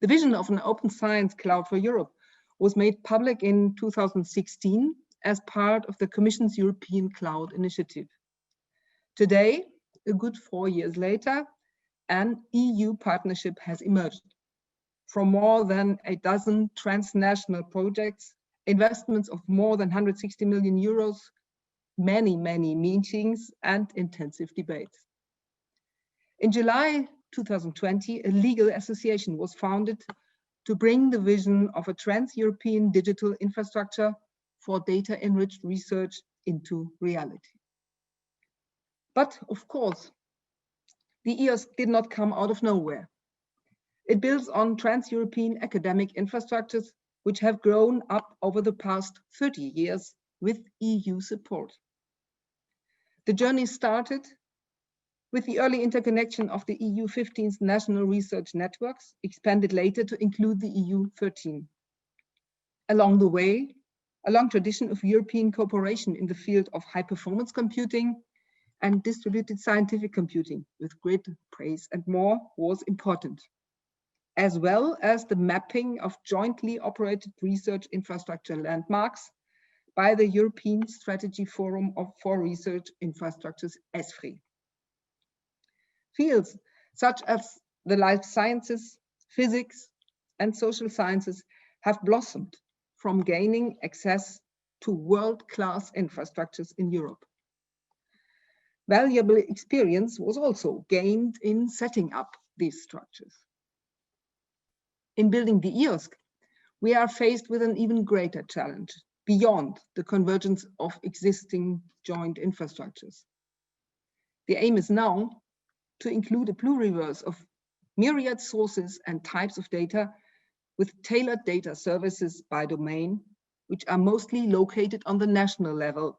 The vision of an open science cloud for Europe was made public in 2016 as part of the Commission's European Cloud Initiative. Today, a good 4 years later, an EU partnership has emerged. From more than a dozen transnational projects, investments of more than 160 million euros, many meetings and intensive debates. In July 2020, a legal association was founded to bring the vision of a trans-European digital infrastructure for data-enriched research into reality. But of course, the EOSC did not come out of nowhere. It builds on trans-European academic infrastructures which have grown up over the past 30 years with EU support. The journey started with the early interconnection of the EU 15's national research networks, expanded later to include the EU 13. Along the way, a long tradition of European cooperation in the field of high-performance computing and distributed scientific computing with grid, praise, and more was important, as well as the mapping of jointly operated research infrastructure landmarks by the European Strategy Forum for Research Infrastructures, ESFRI. Fields such as the life sciences, physics, and social sciences have blossomed from gaining access to world-class infrastructures in Europe. Valuable experience was also gained in setting up these structures. In building the EOSC, we are faced with an even greater challenge beyond the convergence of existing joint infrastructures. The aim is now to include a pluriverse of myriad sources and types of data with tailored data services by domain, which are mostly located on the national level,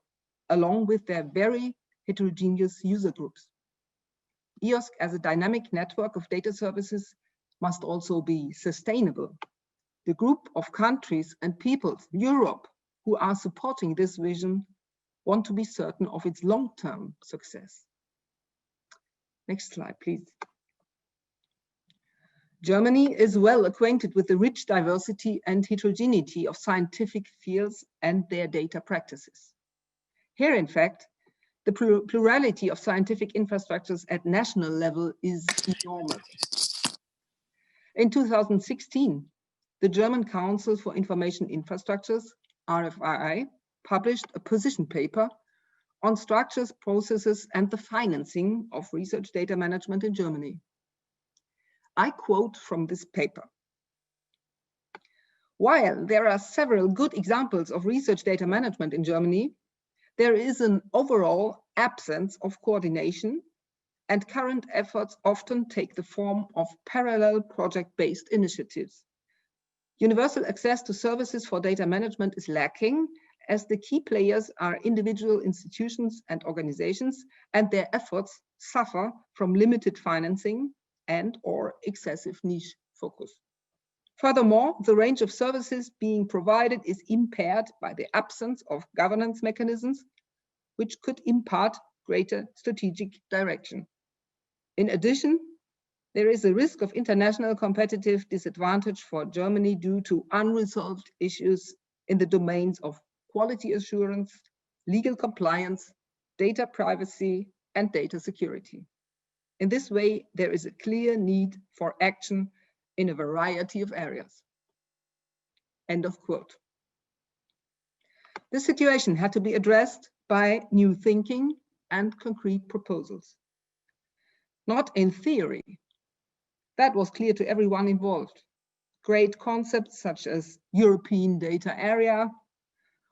along with their very heterogeneous user groups. EOSC as a dynamic network of data services must also be sustainable. The group of countries and peoples, Europe, who are supporting this vision want to be certain of its long-term success. Next slide, please. Germany is well acquainted with the rich diversity and heterogeneity of scientific fields and their data practices. Here, in fact, the plurality of scientific infrastructures at national level is enormous. In 2016, the German Council for Information Infrastructures, RFII, published a position paper on structures, processes, and the financing of research data management in Germany. I quote from this paper. While there are several good examples of research data management in Germany, there is an overall absence of coordination, and current efforts often take the form of parallel project-based initiatives. Universal access to services for data management is lacking, as the key players are individual institutions and organizations, and their efforts suffer from limited financing and/or excessive niche focus. Furthermore, the range of services being provided is impaired by the absence of governance mechanisms, which could impart greater strategic direction. In addition, there is a risk of international competitive disadvantage for Germany due to unresolved issues in the domains of quality assurance, legal compliance, data privacy, and data security. In this way, there is a clear need for action in a variety of areas. End of quote. This situation had to be addressed by new thinking and concrete proposals. Not in theory. That was clear to everyone involved. Great concepts such as European data area,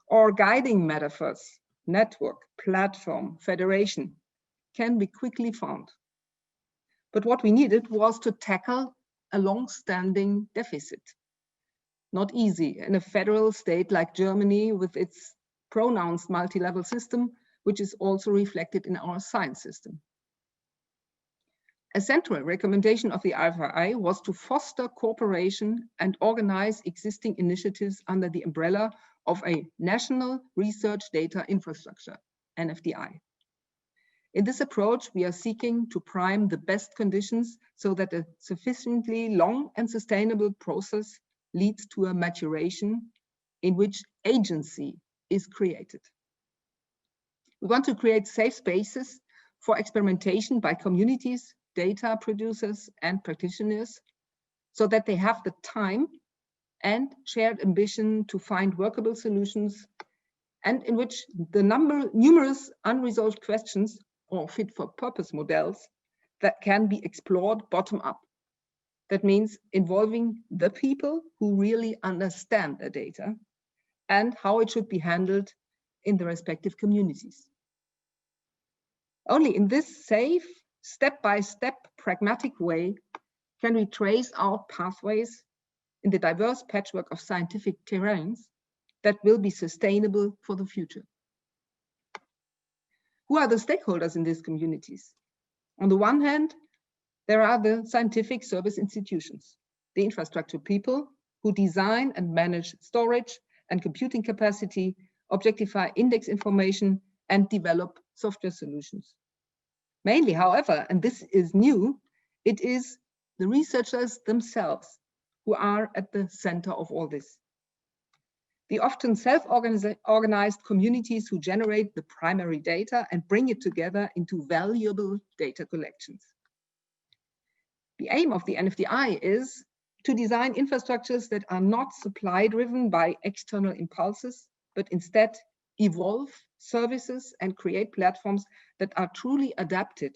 or guiding metaphors, network, platform, federation, can be quickly found. But what we needed was to tackle a long-standing deficit. Not easy in a federal state like Germany with its pronounced multi-level system, which is also reflected in our science system. A central recommendation of the RFI was to foster cooperation and organize existing initiatives under the umbrella of a National Research Data Infrastructure, NFDI. In this approach, we are seeking to prime the best conditions so that a sufficiently long and sustainable process leads to a maturation in which agency is created. We want to create safe spaces for experimentation by communities, data producers, and practitioners so that they have the time and shared ambition to find workable solutions, and in which the numerous unresolved questions or fit-for-purpose models that can be explored bottom-up. That means involving the people who really understand the data and how it should be handled in the respective communities. Only in this safe, step-by-step, pragmatic way can we trace out pathways in the diverse patchwork of scientific terrains that will be sustainable for the future. Who are the stakeholders in these communities? On the one hand, there are the scientific service institutions, the infrastructure people who design and manage storage and computing capacity, objectify index information, and develop software solutions. Mainly, however, and this is new, it is the researchers themselves who are at the center of all this. The often self-organized communities who generate the primary data and bring it together into valuable data collections. The aim of the NFDI is to design infrastructures that are not supply-driven by external impulses, but instead evolve services and create platforms that are truly adapted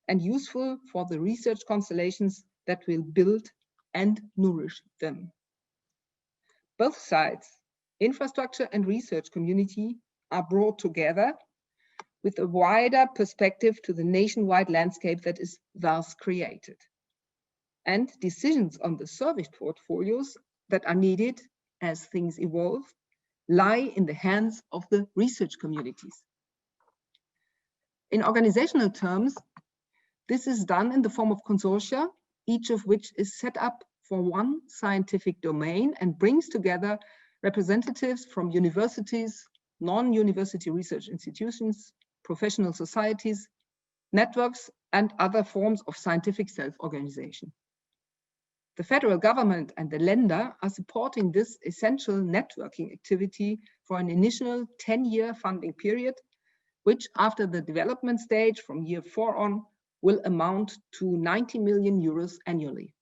and useful for the research constellations that will build and nourish them. Both sides, infrastructure and research community, are brought together with a wider perspective to the nationwide landscape that is thus created. And decisions on the service portfolios that are needed as things evolve lie in the hands of the research communities. In organizational terms, this is done in the form of consortia, each of which is set up for one scientific domain and brings together representatives from universities, non-university research institutions, professional societies, networks, and other forms of scientific self-organization. The federal government and the Länder are supporting this essential networking activity for an initial 10-year funding period, which after the development stage from year 4 on will amount to 90 million euros annually.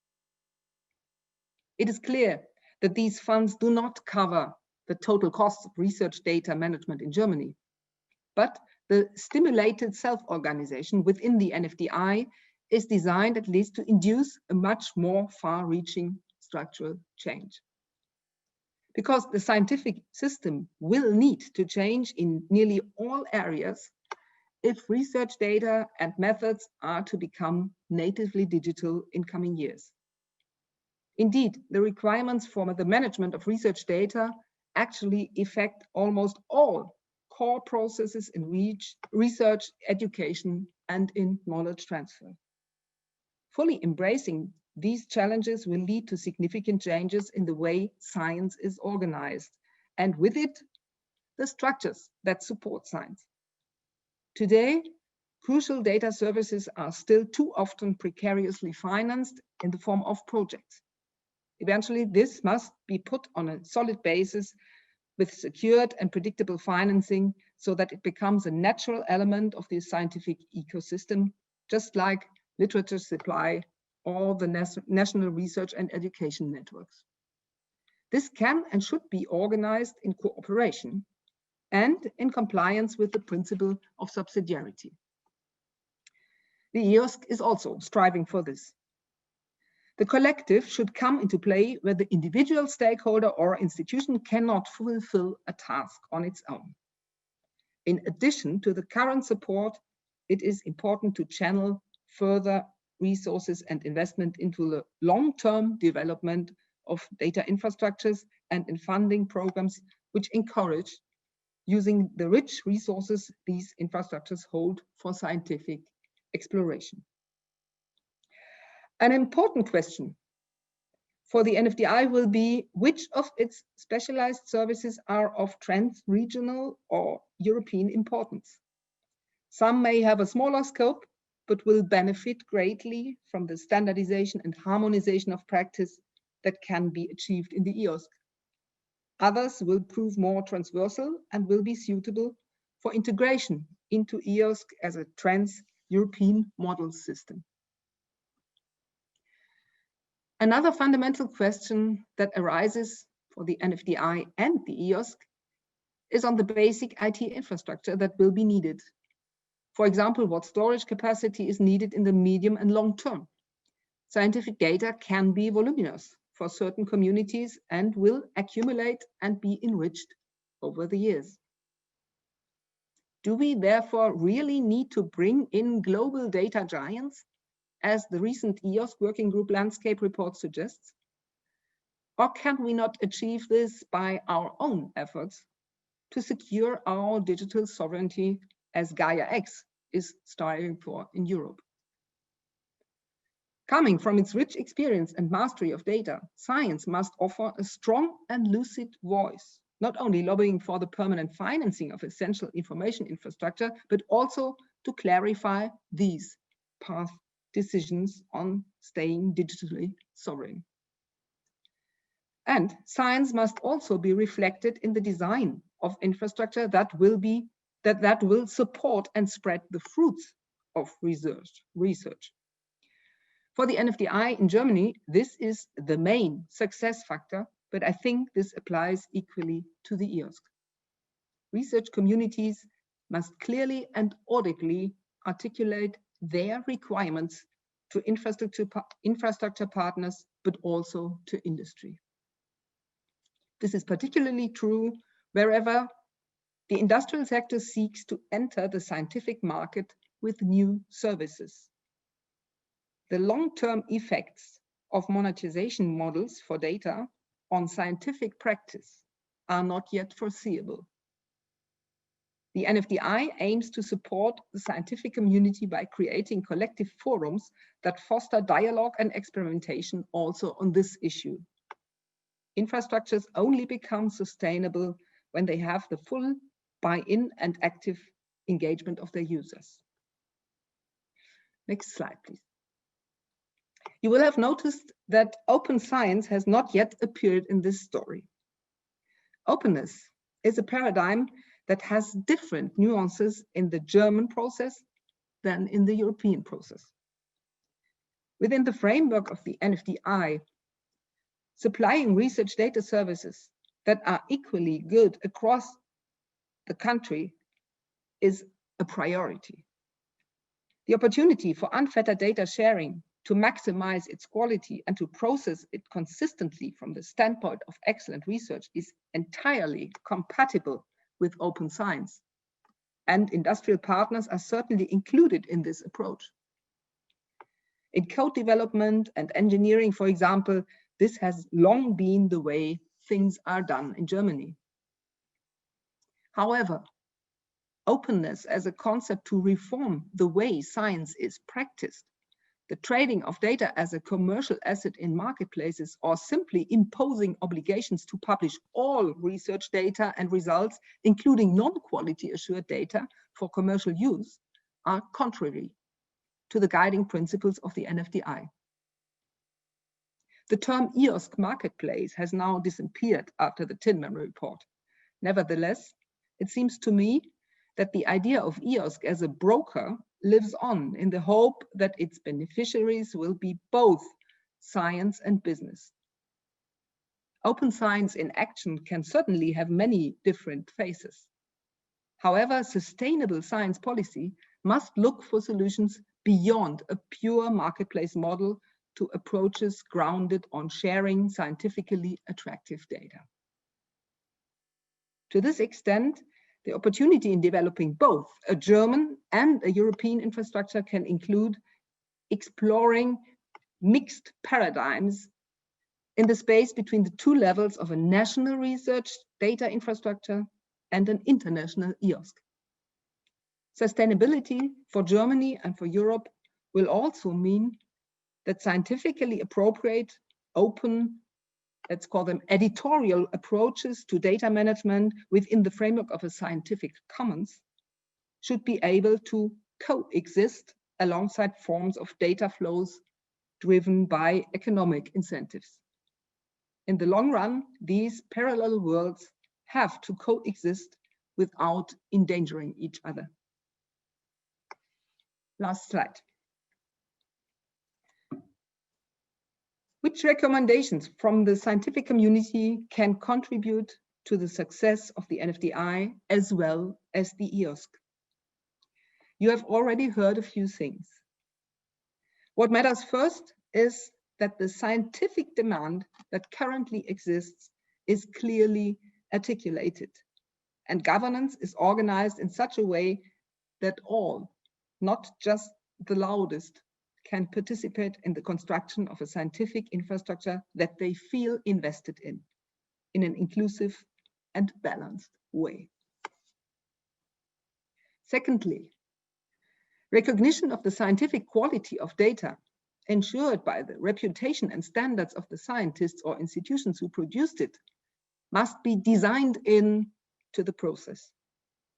It is clear that these funds do not cover the total costs of research data management in Germany, but the stimulated self-organization within the NFDI is designed at least to induce a much more far-reaching structural change. Because the scientific system will need to change in nearly all areas if research data and methods are to become natively digital in coming years. Indeed, the requirements for the management of research data actually affect almost all core processes in research, education, and in knowledge transfer. Fully embracing these challenges will lead to significant changes in the way science is organized, and with it, the structures that support science. Today, crucial data services are still too often precariously financed in the form of projects. Eventually, this must be put on a solid basis with secured and predictable financing so that it becomes a natural element of the scientific ecosystem, just like literature supply or the national research and education networks. This can and should be organized in cooperation and in compliance with the principle of subsidiarity. The EOSC is also striving for this. The collective should come into play where the individual stakeholder or institution cannot fulfill a task on its own. In addition to the current support, it is important to channel further resources and investment into the long-term development of data infrastructures and in funding programs which encourage using the rich resources these infrastructures hold for scientific exploration. An important question for the NFDI will be which of its specialized services are of trans-regional or European importance. Some may have a smaller scope, but will benefit greatly from the standardization and harmonization of practice that can be achieved in the EOSC. Others will prove more transversal and will be suitable for integration into EOSC as a trans-European model system. Another fundamental question that arises for the NFDI and the EOSC is on the basic IT infrastructure that will be needed. For example, what storage capacity is needed in the medium and long term. Scientific data can be voluminous for certain communities and will accumulate and be enriched over the years. Do we therefore really need to bring in global data giants, as the recent EOSC Working Group Landscape report suggests? Or can we not achieve this by our own efforts to secure our digital sovereignty as Gaia X is striving for in Europe? Coming from its rich experience and mastery of data, science must offer a strong and lucid voice, not only lobbying for the permanent financing of essential information infrastructure, but also to clarify these path decisions on staying digitally sovereign. And science must also be reflected in the design of infrastructure that will support and spread the fruits of research. For the NFDI in Germany, this is the main success factor, but I think this applies equally to the EOSC. Research communities must clearly and audibly articulate their requirements to infrastructure partners, but also to industry. This is particularly true wherever the industrial sector seeks to enter the scientific market with new services. The long-term effects of monetization models for data on scientific practice are not yet foreseeable. The NFDI aims to support the scientific community by creating collective forums that foster dialogue and experimentation also on this issue. Infrastructures only become sustainable when they have the full buy-in and active engagement of their users. Next slide, please. You will have noticed that open science has not yet appeared in this story. Openness is a paradigm that has different nuances in the German process than in the European process. Within the framework of the NFDI, supplying research data services that are equally good across the country is a priority. The opportunity for unfettered data sharing to maximize its quality and to process it consistently from the standpoint of excellent research is entirely compatible with open science. And industrial partners are certainly included in this approach. In code development and engineering, for example, this has long been the way things are done in Germany. However, openness as a concept to reform the way science is practiced, the trading of data as a commercial asset in marketplaces, or simply imposing obligations to publish all research data and results, including non-quality assured data for commercial use, are contrary to the guiding principles of the NFDI. The term EOSC marketplace has now disappeared after the Tinman report. Nevertheless, it seems to me that the idea of EOSC as a broker lives on in the hope that its beneficiaries will be both science and business. Open science in action can certainly have many different faces. However, sustainable science policy must look for solutions beyond a pure marketplace model to approaches grounded on sharing scientifically attractive data. To this extent, the opportunity in developing both a German and a European infrastructure can include exploring mixed paradigms in the space between the two levels of a national research data infrastructure and an international EOSC. Sustainability for Germany and for Europe will also mean that scientifically appropriate, open, let's call them editorial approaches to data management within the framework of a scientific commons should be able to coexist alongside forms of data flows driven by economic incentives. In the long run, these parallel worlds have to coexist without endangering each other. Last slide. Which recommendations from the scientific community can contribute to the success of the NFDI as well as the EOSC? You have already heard a few things. What matters first is that the scientific demand that currently exists is clearly articulated, and governance is organized in such a way that all, not just the loudest, can participate in the construction of a scientific infrastructure that they feel invested in an inclusive and balanced way. Secondly, recognition of the scientific quality of data ensured by the reputation and standards of the scientists or institutions who produced it must be designed into the process.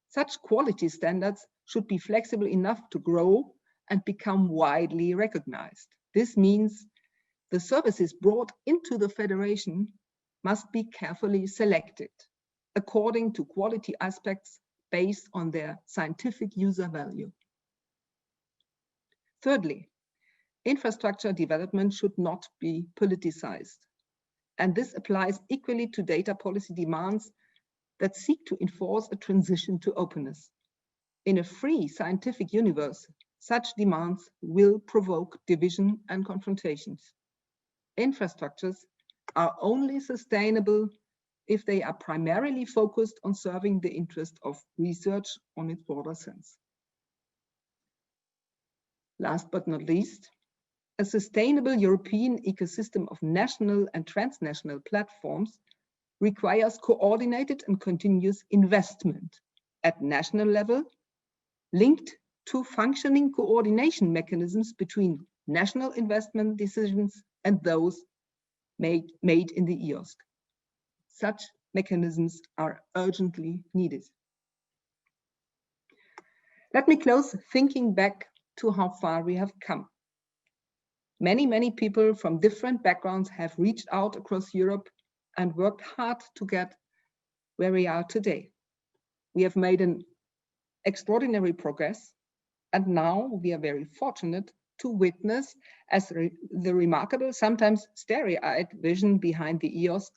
Such quality standards should be flexible enough to grow and become widely recognized. This means the services brought into the federation must be carefully selected according to quality aspects based on their scientific user value. Thirdly, infrastructure development should not be politicized. And this applies equally to data policy demands that seek to enforce a transition to openness. In a free scientific universe, such demands will provoke division and confrontations. Infrastructures are only sustainable if they are primarily focused on serving the interest of research on its broader sense. Last but not least, a sustainable European ecosystem of national and transnational platforms requires coordinated and continuous investment at national level, linked to functioning coordination mechanisms between national investment decisions and those made in the EOSC. Such mechanisms are urgently needed. Let me close thinking back to how far we have come. Many people from different backgrounds have reached out across Europe and worked hard to get where we are today. We have made an extraordinary progress, and now we are very fortunate to witness as the remarkable, sometimes starry-eyed vision behind the EOSC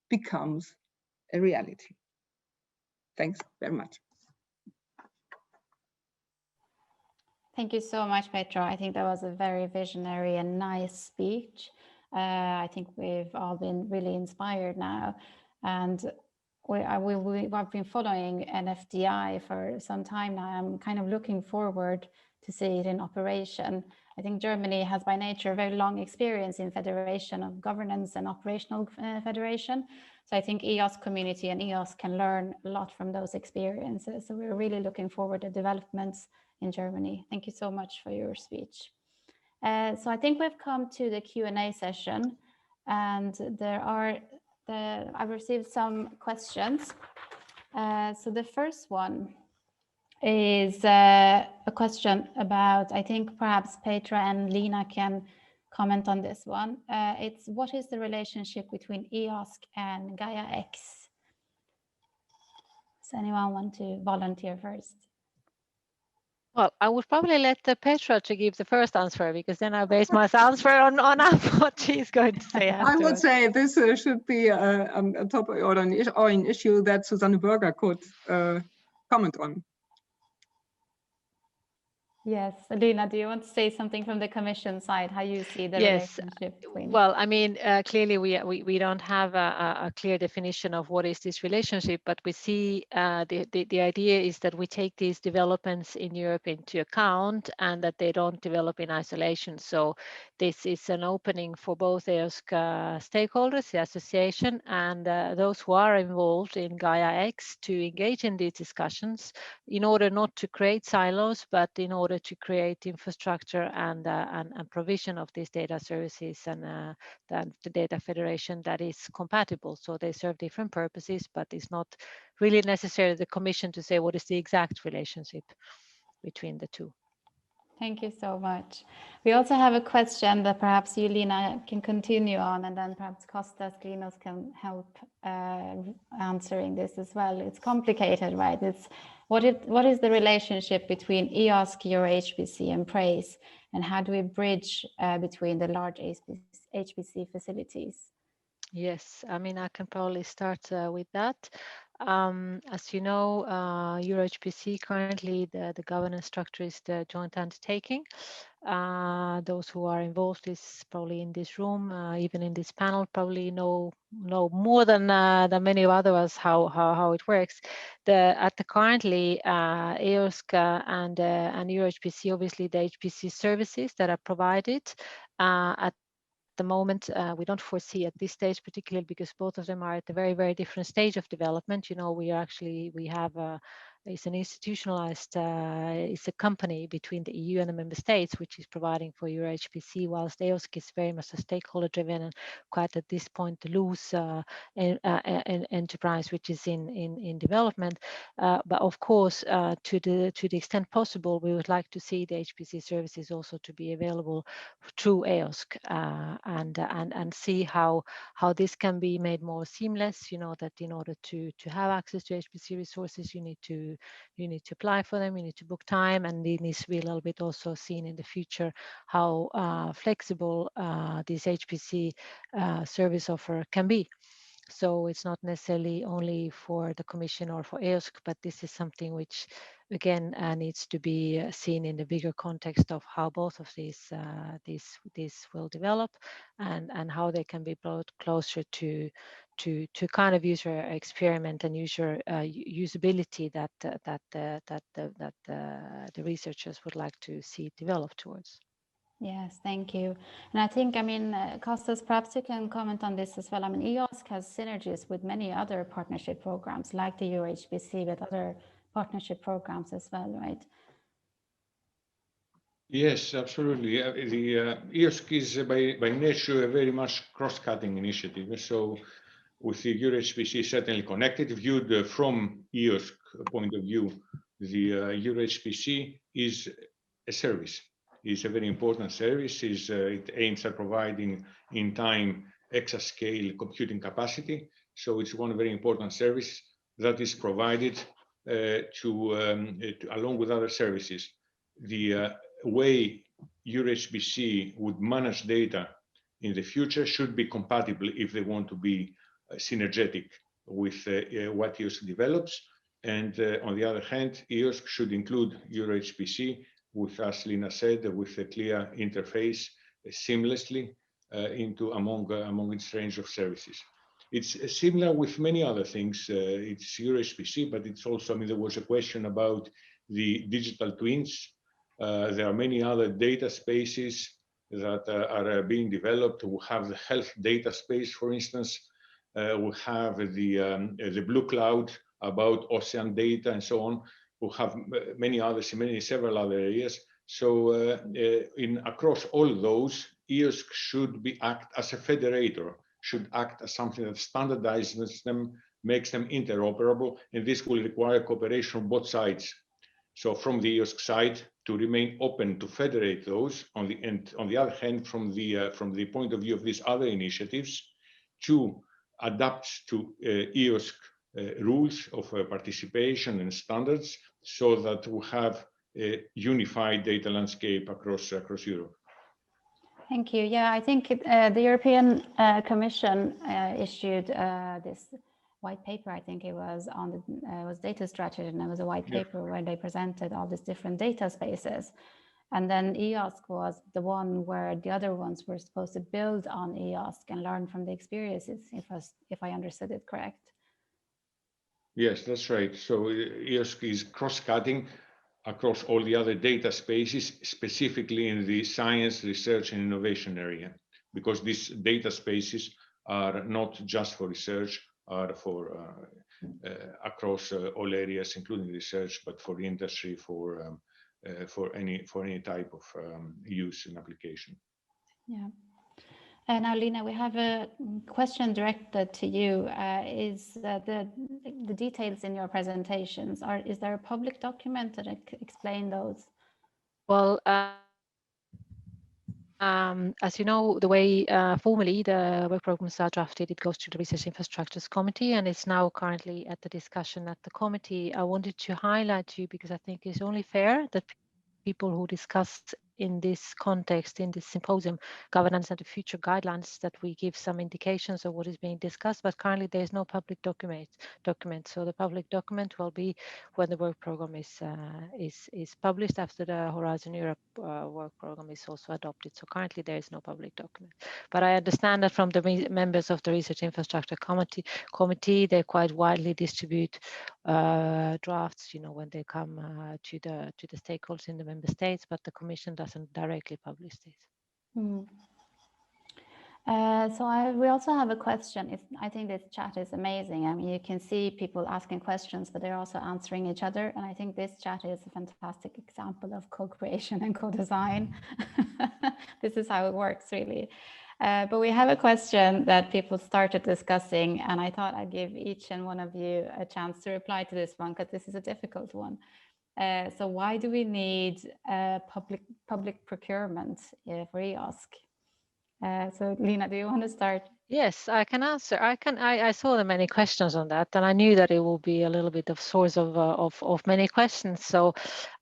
becomes a reality. Thanks very much. Thank you so much, Petra. I think that was a very visionary and nice speech. I think we've all been really inspired now. And I've been following NFDI for some time now. I'm kind of looking forward to see it in operation. I think Germany has by nature a very long experience in federation of governance and operational federation. So I think EOSC community and EOSC can learn a lot from those experiences. So we're really looking forward to developments in Germany. Thank you so much for your speech. So I think we've come to the Q&A session, and I've received some questions. So the first one is a question about, I think perhaps Petra and Liina can comment on this one. It's what is the relationship between EOSC and Gaia-X? Does anyone want to volunteer first? Well, I would probably let Petra to give the first answer, because then I base my answer on what she's going to say afterwards. I would say this should be a topic or an issue that Susanne Berger could comment on. Yes, Liina, do you want to say something from the Commission side, how you see the Yes. relationship between? Well, I mean, clearly we don't have a clear definition of what is this relationship, but we see the idea is that we take these developments in Europe into account and that they don't develop in isolation. So this is an opening for both EOSC stakeholders, the association, and those who are involved in Gaia X to engage in these discussions in order not to create silos, but in order to create infrastructure and provision of these data services and the data federation that is compatible. So they serve different purposes, but it's not really necessarily the Commission to say what is the exact relationship between the two. Thank you so much. We also have a question that perhaps you, Liina, can continue on, and then perhaps Kostas, Glinos can help answering this as well. It's complicated, right? It's what is the relationship between EOSC, EuroHPC, and PRAISE, and how do we bridge between the large HPC facilities? Yes, I mean, I can probably start with that. As you know, EuroHPC currently the governance structure is the joint undertaking. Those who are involved is probably in this room, even in this panel, probably know more than many of others how it works. Currently EOSC and EuroHPC, obviously the HPC services that are provided at the moment, we don't foresee at this stage, particularly because both of them are at a very, very different stage of development. You know, we have it's an institutionalized, it's a company between the EU and the member states, which is providing for EuroHPC, whilst EOSC is very much a stakeholder driven and quite at this point loose enterprise, which is in development. But of course, to the extent possible, we would like to see the HPC services also to be available through EOSC and see how this can be made more seamless. You know that in order to have access to HPC resources, you need to apply for them, you need to book time, and it needs to be a little bit also seen in the future how flexible this HPC service offer can be. So it's not necessarily only for the Commission or for EOSC, but this is something which, again, needs to be seen in the bigger context of how both of these will develop and how they can be brought closer to kind of user experiment and user usability that the researchers would like to see develop towards. Yes, thank you. And I think, I mean, Kostas, perhaps you can comment on this as well. I mean, EOSC has synergies with many other partnership programs like the EuroHPC, but other partnership programs as well, right? Yes, absolutely. The EOSC is by nature a very much cross-cutting initiative. So with the EuroHPC certainly connected, viewed from EOSC point of view, the EuroHPC is a service. It's a very important service. It aims at providing in time exascale computing capacity. So it's one very important service that is provided along with other services. The way EuroHPC would manage data in the future should be compatible if they want to be synergetic with what EOSC develops. And on the other hand, EOSC should include EuroHPC with, as Liina said, with a clear interface seamlessly among its range of services. It's similar with many other things. It's EuroHPC, but it's also, I mean, there was a question about the digital twins. There are many other data spaces that are being developed. We have the health data space, for instance. We have the Blue Cloud about ocean data and so on. We have many others, several other areas. So across all those, EOSC should act as a federator, should act as something that standardizes them, makes them interoperable, and this will require cooperation on both sides. So from the EOSC side, to remain open to federate those, on the other hand, from the point of view of these other initiatives, to adapt to EOSC rules of participation and standards, so that we have a unified data landscape across Europe. Thank you. Yeah, I think the European Commission issued this white paper, I think it was on the it was data strategy, and it was a white paper where they presented all these different data spaces. And then EOSC was the one where the other ones were supposed to build on EOSC and learn from the experiences, if I understood it correct. Yes, that's right. So EOSC is cross-cutting across all the other data spaces, specifically in the science, research, and innovation area, because these data spaces are not just for research, are for across all areas, including research, but for industry, for any type of use and application. Yeah. And now, Liina, we have a question directed to you. Is the details in your presentations, is there a public document that explain those? Well, as you know, the way formally the work programs are drafted, it goes to the Research Infrastructures Committee, and it's now currently at the discussion at the committee. I wanted to highlight you because I think it's only fair that people who discuss in this context, in this symposium, governance and the future guidelines, that we give some indications of what is being discussed, but currently there is no public document. So the public document will be when the work program is published after the Horizon Europe work program is also adopted. So currently there is no public document. But I understand that from the members of the Research Infrastructure Committee, they quite widely distribute drafts, when they come to the stakeholders in the member states, but the Commission doesn't directly publish this. We also have a question. I think this chat is amazing. I mean, you can see people asking questions, but they're also answering each other. And I think this chat is a fantastic example of co-creation and co-design. This is how it works, really. But we have a question that people started discussing, and I thought I'd give each and one of you a chance to reply to this one, because this is a difficult one. So why do we need public procurement for EOSC? So Liina, do you want to start? Yes, I can answer. I saw the many questions on that, and I knew that it will be a little bit of source of many questions. So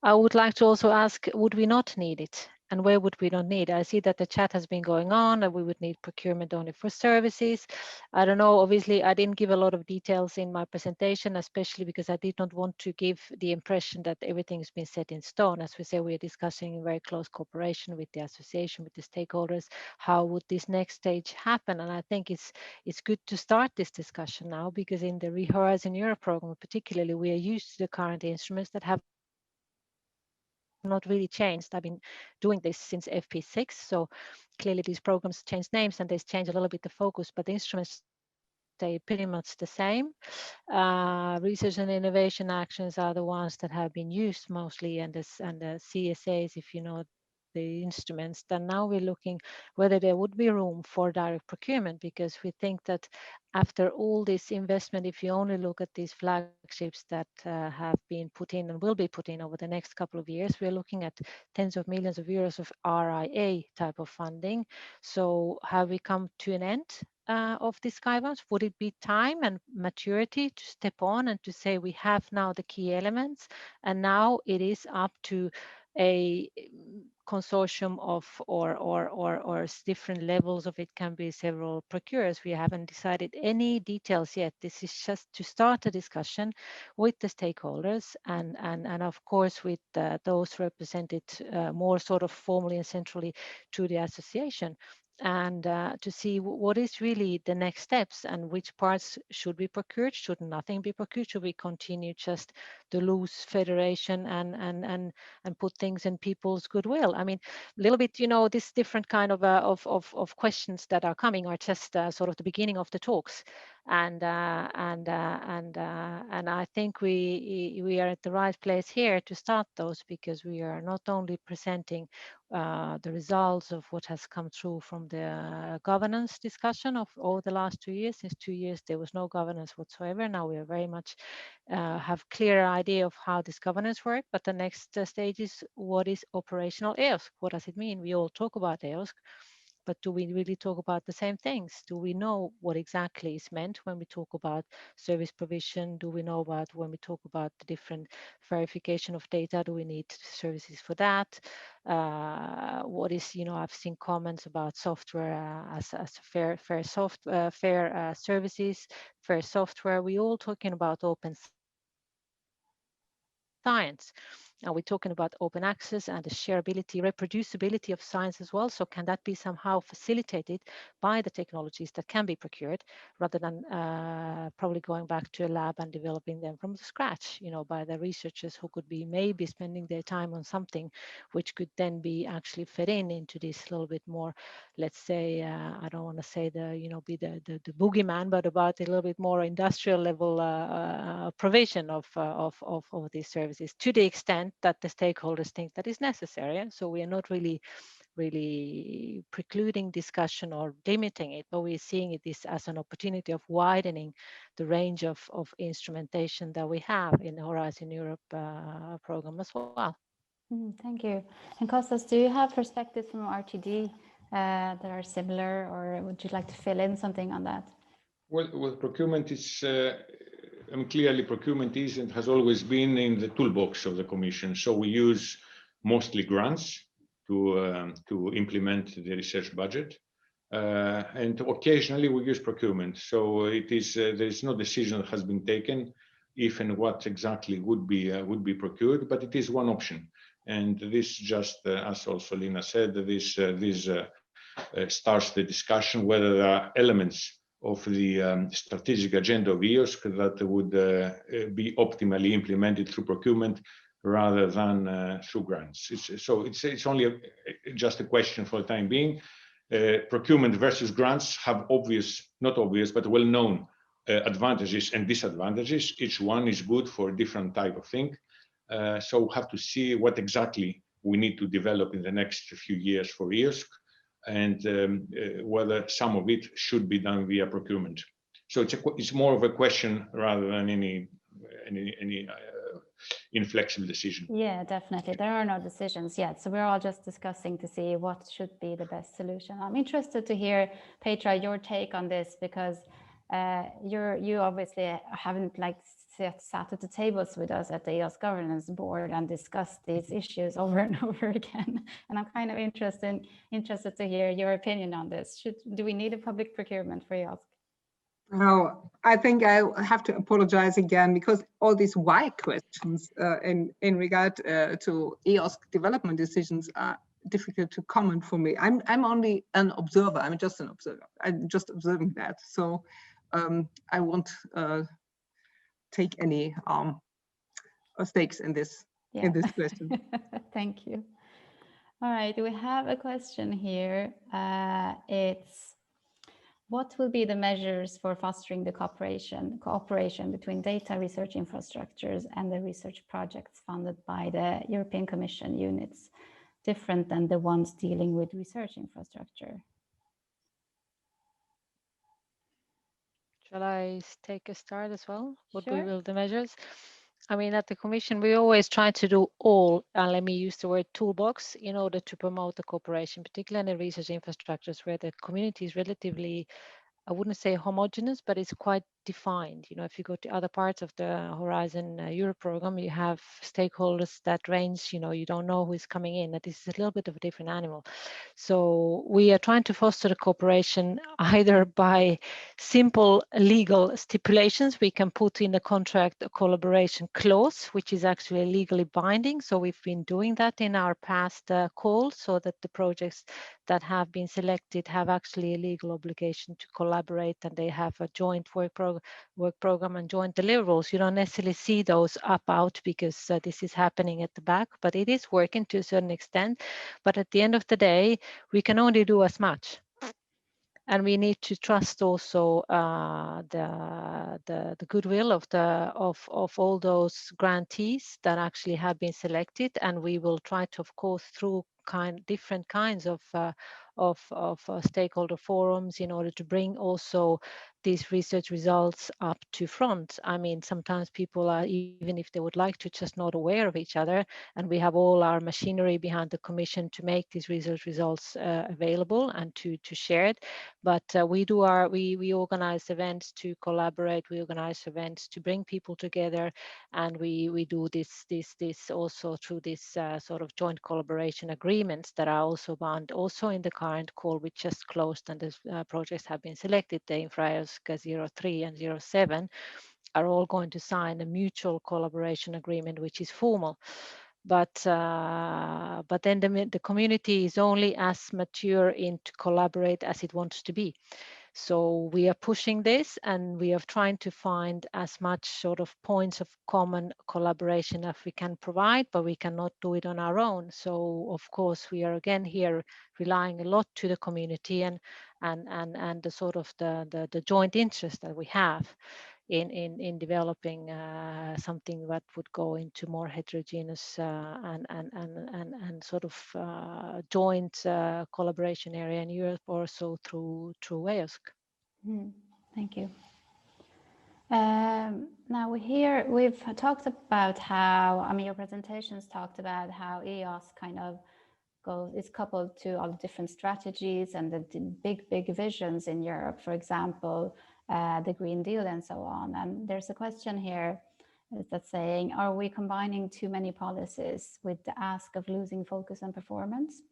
I would like to also ask, would we not need it? And where would we not need? I see that the chat has been going on, and we would need procurement only for services. I don't know, obviously I didn't give a lot of details in my presentation, especially because I did not want to give the impression that everything's been set in stone. As we say, we are discussing in very close cooperation with the association, with the stakeholders, how would this next stage happen? And I think it's good to start this discussion now, because in the Horizon Europe program particularly, we are used to the current instruments that have not really changed. I've been doing this since FP6, so clearly these programs change names and they change a little bit the focus, but the instruments stay pretty much the same. Research and innovation actions are the ones that have been used mostly, and the CSAs, if you know the instruments. Then now we're looking whether there would be room for direct procurement, because we think that after all this investment, if you only look at these flagships that have been put in and will be put in over the next couple of years, we're looking at tens of millions of euros of RIA type of funding. So have we come to an end of this guidance? Would it be time and maturity to step on and to say we have now the key elements, and now it is up to a consortium of or different levels of it, can be several procurers. We haven't decided any details yet. This is just to start a discussion with the stakeholders and of course with those represented more sort of formally and centrally to the association, and to see what is really the next steps and which parts should be procured, should nothing be procured, should we continue just the loose federation and put things in people's goodwill. I mean, a little bit, this different kind of questions that are coming are just sort of the beginning of the talks, and I think we are at the right place here to start those, because we are not only presenting the results of what has come through from the governance discussion of over the last 2 years. Since 2 years there was no governance whatsoever. Now we are very much have clear idea of how this governance works, but the next stage is what is operational EOSC? What does it mean? We all talk about EOSC, but do we really talk about the same things? Do we know what exactly is meant when we talk about service provision? Do we know about when we talk about the different verification of data? Do we need services for that? What is, I've seen comments about software as fair services, fair software. We're all talking about open science. Are we talking about open access and the shareability, reproducibility of science as well? So can that be somehow facilitated by the technologies that can be procured rather than probably going back to a lab and developing them from scratch, by the researchers who could be maybe spending their time on something which could then be actually fed into this little bit more, let's say, I don't want to say be the boogeyman, but about a little bit more industrial level provision of these services to the extent that the stakeholders think that is necessary. So we are not really precluding discussion or limiting it, but we're seeing this as an opportunity of widening the range of instrumentation that we have in the Horizon Europe program as well. Thank you. And Kostas, do you have perspectives from RTD that are similar, or would you like to fill in something on that? Well, procurement is, clearly procurement is and has always been in the toolbox of the Commission. So we use mostly grants to implement the research budget. And occasionally we use procurement. So it is, there is no decision that has been taken if and what exactly would be procured, but it is one option. And this just, as also Liina said, this starts the discussion whether there are elements of the strategic agenda of EOSC that would be optimally implemented through procurement rather than through grants. It's only just a question for the time being. Procurement versus grants have not obvious, but well-known advantages and disadvantages. Each one is good for a different type of thing. So we'll have to see what exactly we need to develop in the next few years for EOSC, and whether some of it should be done via procurement. So it's more of a question rather than any inflexible decision. Yeah, definitely. There are no decisions yet. So we're all just discussing to see what should be the best solution. I'm interested to hear, Petra, your take on this, because you obviously haven't sat at the tables with us at the EOSC governance board and discussed these issues over and over again. And I'm kind of interested to hear your opinion on this. Do we need a public procurement for EOSC? Now, I think I have to apologize again, because all these why questions in regard to EOSC development decisions are difficult to comment for me. I'm only an observer. I'm just an observer. I'm just observing that. So I won't take any stakes in this question. Thank you. All right, we have a question here. It's, what will be the measures for fostering the cooperation between data research infrastructures and the research projects funded by the European Commission units, different than the ones dealing with research infrastructure? Shall I take a start as well? What Sure. will the measures? I mean, at the Commission, we always try to do all, and let me use the word toolbox, in order to promote the cooperation, particularly in the research infrastructures where the community is relatively, I wouldn't say homogeneous, but it's quite defined. If you go to other parts of the Horizon Europe program, you have stakeholders that range, you don't know who is coming in. That is a little bit of a different animal. So we are trying to foster the cooperation either by simple legal stipulations. We can put in the contract a collaboration clause, which is actually legally binding. So we've been doing that in our past calls, so that the projects that have been selected have actually a legal obligation to collaborate, and they have a joint work program and joint deliverables. You don't necessarily see those out because this is happening at the back, but it is working to a certain extent. But at the end of the day, we can only do as much. And we need to trust also the goodwill of all those grantees that actually have been selected, and we will try to, of course, through different kinds of stakeholder forums in order to bring also these research results up to front. I mean, sometimes people are, even if they would like to, just not aware of each other, and we have all our machinery behind the Commission to make these research results available and to share it. But we organize events to collaborate, we organize events to bring people together, and we do this also through this sort of joint collaboration agreements that are also bound also in the current call, which just closed, and the projects have been selected. The EInfrastructure 03 and 07 are all going to sign a mutual collaboration agreement, which is formal. But then the community is only as mature in to collaborate as it wants to be. So we are pushing this, and we are trying to find as much sort of points of common collaboration as we can provide, but we cannot do it on our own. So of course we are again here relying a lot to the community and the sort of the joint interest that we have in developing something that would go into more heterogeneous and sort of joint collaboration area in Europe, also through EOSC. Thank you. Now we've talked about how, I mean, your presentations talked about how EOSC kind of is coupled to all different strategies and the big visions in Europe, for example, the Green Deal and so on. And there's a question here that's saying, are we combining too many policies with the ask of losing focus and performance?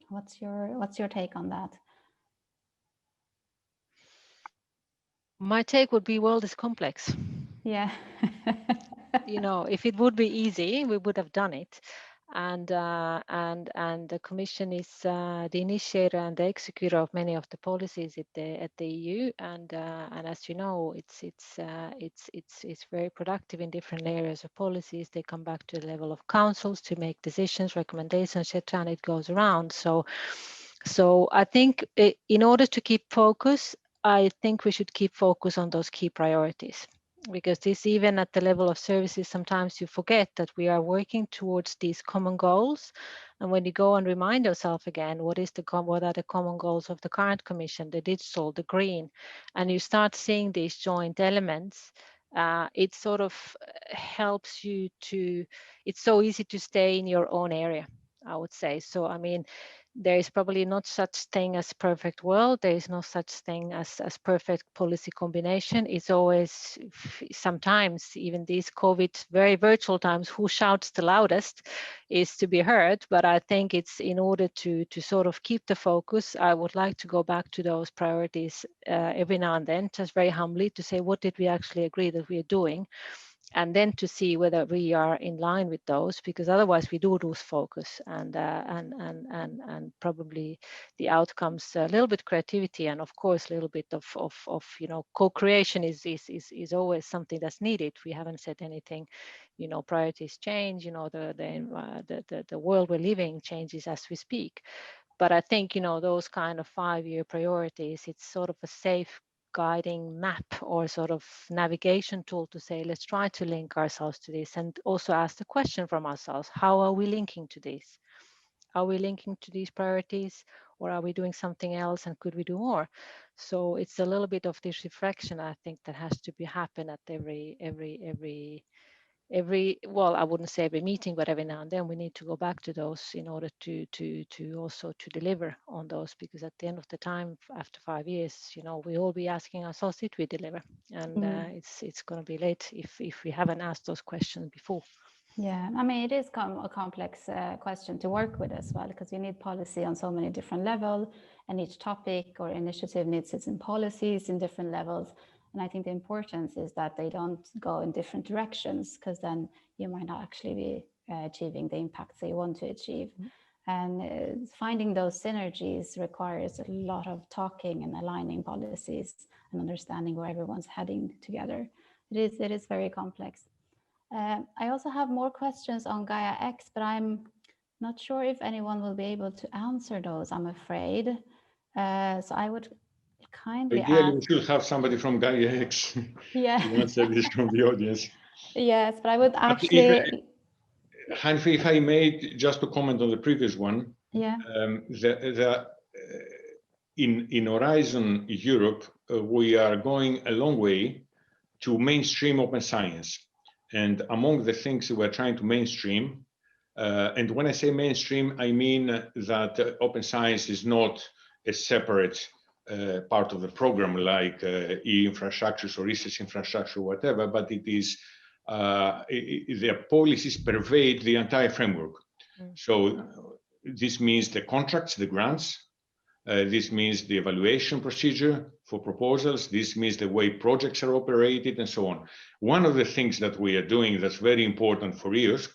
What's your take on that? My take would be, world is complex. Yeah. You know, if it would be easy, we would have done it. And the Commission is the initiator and the executor of many of the policies at the EU. And as you know, it's very productive in different areas of policies. They come back to the level of councils to make decisions, recommendations, etc., and it goes around. So I think in order to keep focus, I think we should keep focus on those key priorities, because this, even at the level of services, sometimes you forget that we are working towards these common goals. And when you go and remind yourself again, what are the common goals of the current Commission, the digital, the green, and you start seeing these joint elements, it sort of helps you to, it's so easy to stay in your own area, I would say. So, I mean, there is probably not such thing as perfect world. There is no such thing as perfect policy combination. It's always, sometimes even these COVID very virtual times, who shouts the loudest is to be heard. But I think it's in order to sort of keep the focus, I would like to go back to those priorities every now and then, just very humbly to say, what did we actually agree that we are doing? And then to see whether we are in line with those, because otherwise we do lose focus, and probably the outcomes, a little bit creativity, and of course a little bit of you know, co-creation is always something that's needed. We haven't said anything, you know, priorities change, you know, the world we're living changes as we speak. But I think, you know, those kind of 5-year priorities, it's sort of a safe guiding map or sort of navigation tool to say, let's try to link ourselves to this, and also ask the question from ourselves, how are we linking to this? Are we linking to these priorities, or are we doing something else, and could we do more? So it's a little bit of this reflection, I think, that has to be happen at every, well, I wouldn't say every meeting, but every now and then we need to go back to those in order to also to deliver on those, because at the end of the time, after 5 years, you know, we all be asking ourselves, did we deliver? And it's going to be late if we haven't asked those questions before. Yeah, I mean, it is a complex question to work with as well, because you need policy on so many different levels, and each topic or initiative needs its own policies in different levels. And I think the importance is that they don't go in different directions, because then you might not actually be achieving the impacts that you want to achieve. And finding those synergies requires a lot of talking and aligning policies and understanding where everyone's heading together. It is very complex. I also have more questions on Gaia X, but I'm not sure if anyone will be able to answer those, I'm afraid. So I would kindly Ideally, ask. we should have somebody from Gaia X to answer this from the audience. Yes, but I would actually... Hanifeh, if I may, just to comment on the previous one, yeah. in Horizon Europe, we are going a long way to mainstream open science. And among the things we're trying to mainstream, and when I say mainstream, I mean that open science is not a separate part of the program like eInfrastructures or research infrastructure, whatever, but it is, their policies pervade the entire framework. So this means the contracts, the grants, this means the evaluation procedure for proposals, this means the way projects are operated and so on. One of the things that we are doing that's very important for EOSC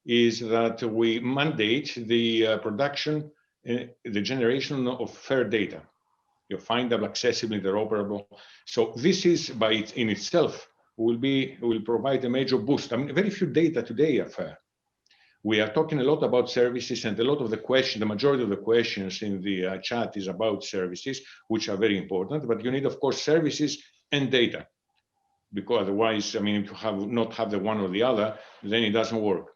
is that we mandate the production, the generation of fair data. You're findable, accessible, interoperable. So this is in itself will provide a major boost. I mean, very few data today are fair. We are talking a lot about services, and a lot of the questions, the majority of the questions in the chat is about services, which are very important. But you need, of course, services and data, because otherwise, I mean, if you not have the one or the other, then it doesn't work.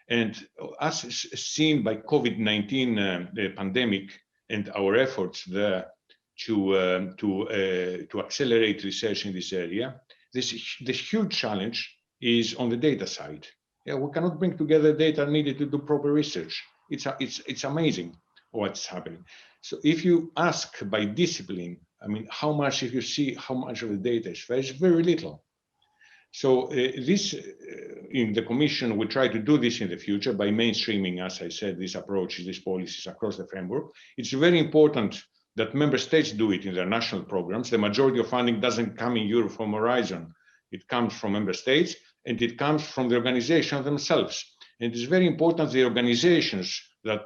And as seen by COVID-19 the pandemic and our efforts there to accelerate research in this area, this huge challenge is on the data side. Yeah, we cannot bring together data needed to do proper research. It's amazing what's happening. So if you ask by discipline, I mean, how much, if you see how much of the data is fair, it's very little. So this, in the Commission, we try to do this in the future by mainstreaming, as I said, these approaches, these policies across the framework. It's very important that member states do it in their national programs. The majority of funding doesn't come in Europe from Horizon. It comes from member states, and it comes from the organizations themselves. And it's very important the organizations that,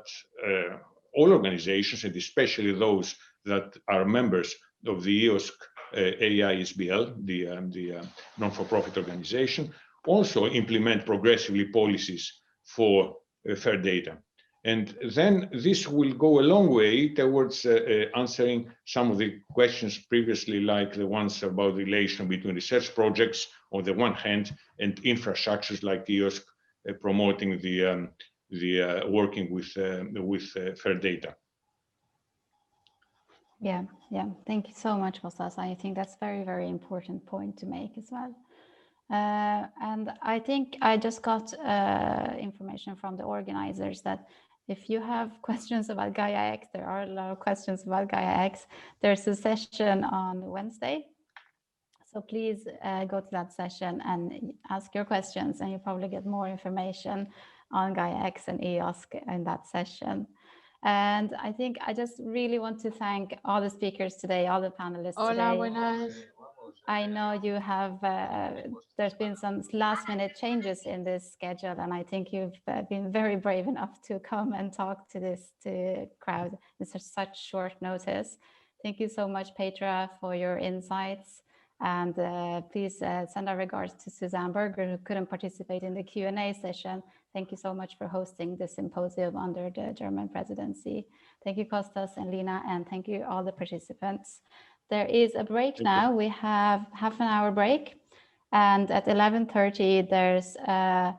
all organizations, and especially those that are members of the EOSC AISBL, the non-for-profit organization, also implement progressively policies for fair data. And then this will go a long way towards answering some of the questions previously, like the ones about the relation between research projects on the one hand and infrastructures like EOSC promoting the working with fair data. Yeah. Thank you so much, Kostas. I think that's very, very important point to make as well. And I think I just got information from the organizers that if you have questions about Gaia-X, there are a lot of questions about Gaia-X. There's a session on Wednesday. So please go to that session and ask your questions, and you'll probably get more information on Gaia-X and EOSC in that session. And I think I just really want to thank all the speakers today, all the panelists today. Buenas. I know you have, there's been some last minute changes in this schedule, and I think you've been very brave enough to come and talk to this crowd. This is such short notice. Thank you so much, Petra, for your insights. And please send our regards to Susanne Berger, who couldn't participate in the Q&A session. Thank you so much for hosting this symposium under the German presidency. Thank you, Kostas and Liina, and thank you all the participants. There is a break now. We have half an hour break, and at 11:30 there's a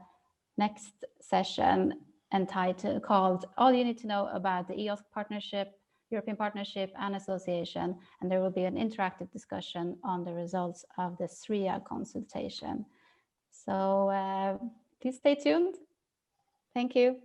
next session entitled called All You Need to Know About the EOSC Partnership, European Partnership and Association, and there will be an interactive discussion on the results of the SRIA consultation. So please stay tuned. Thank you.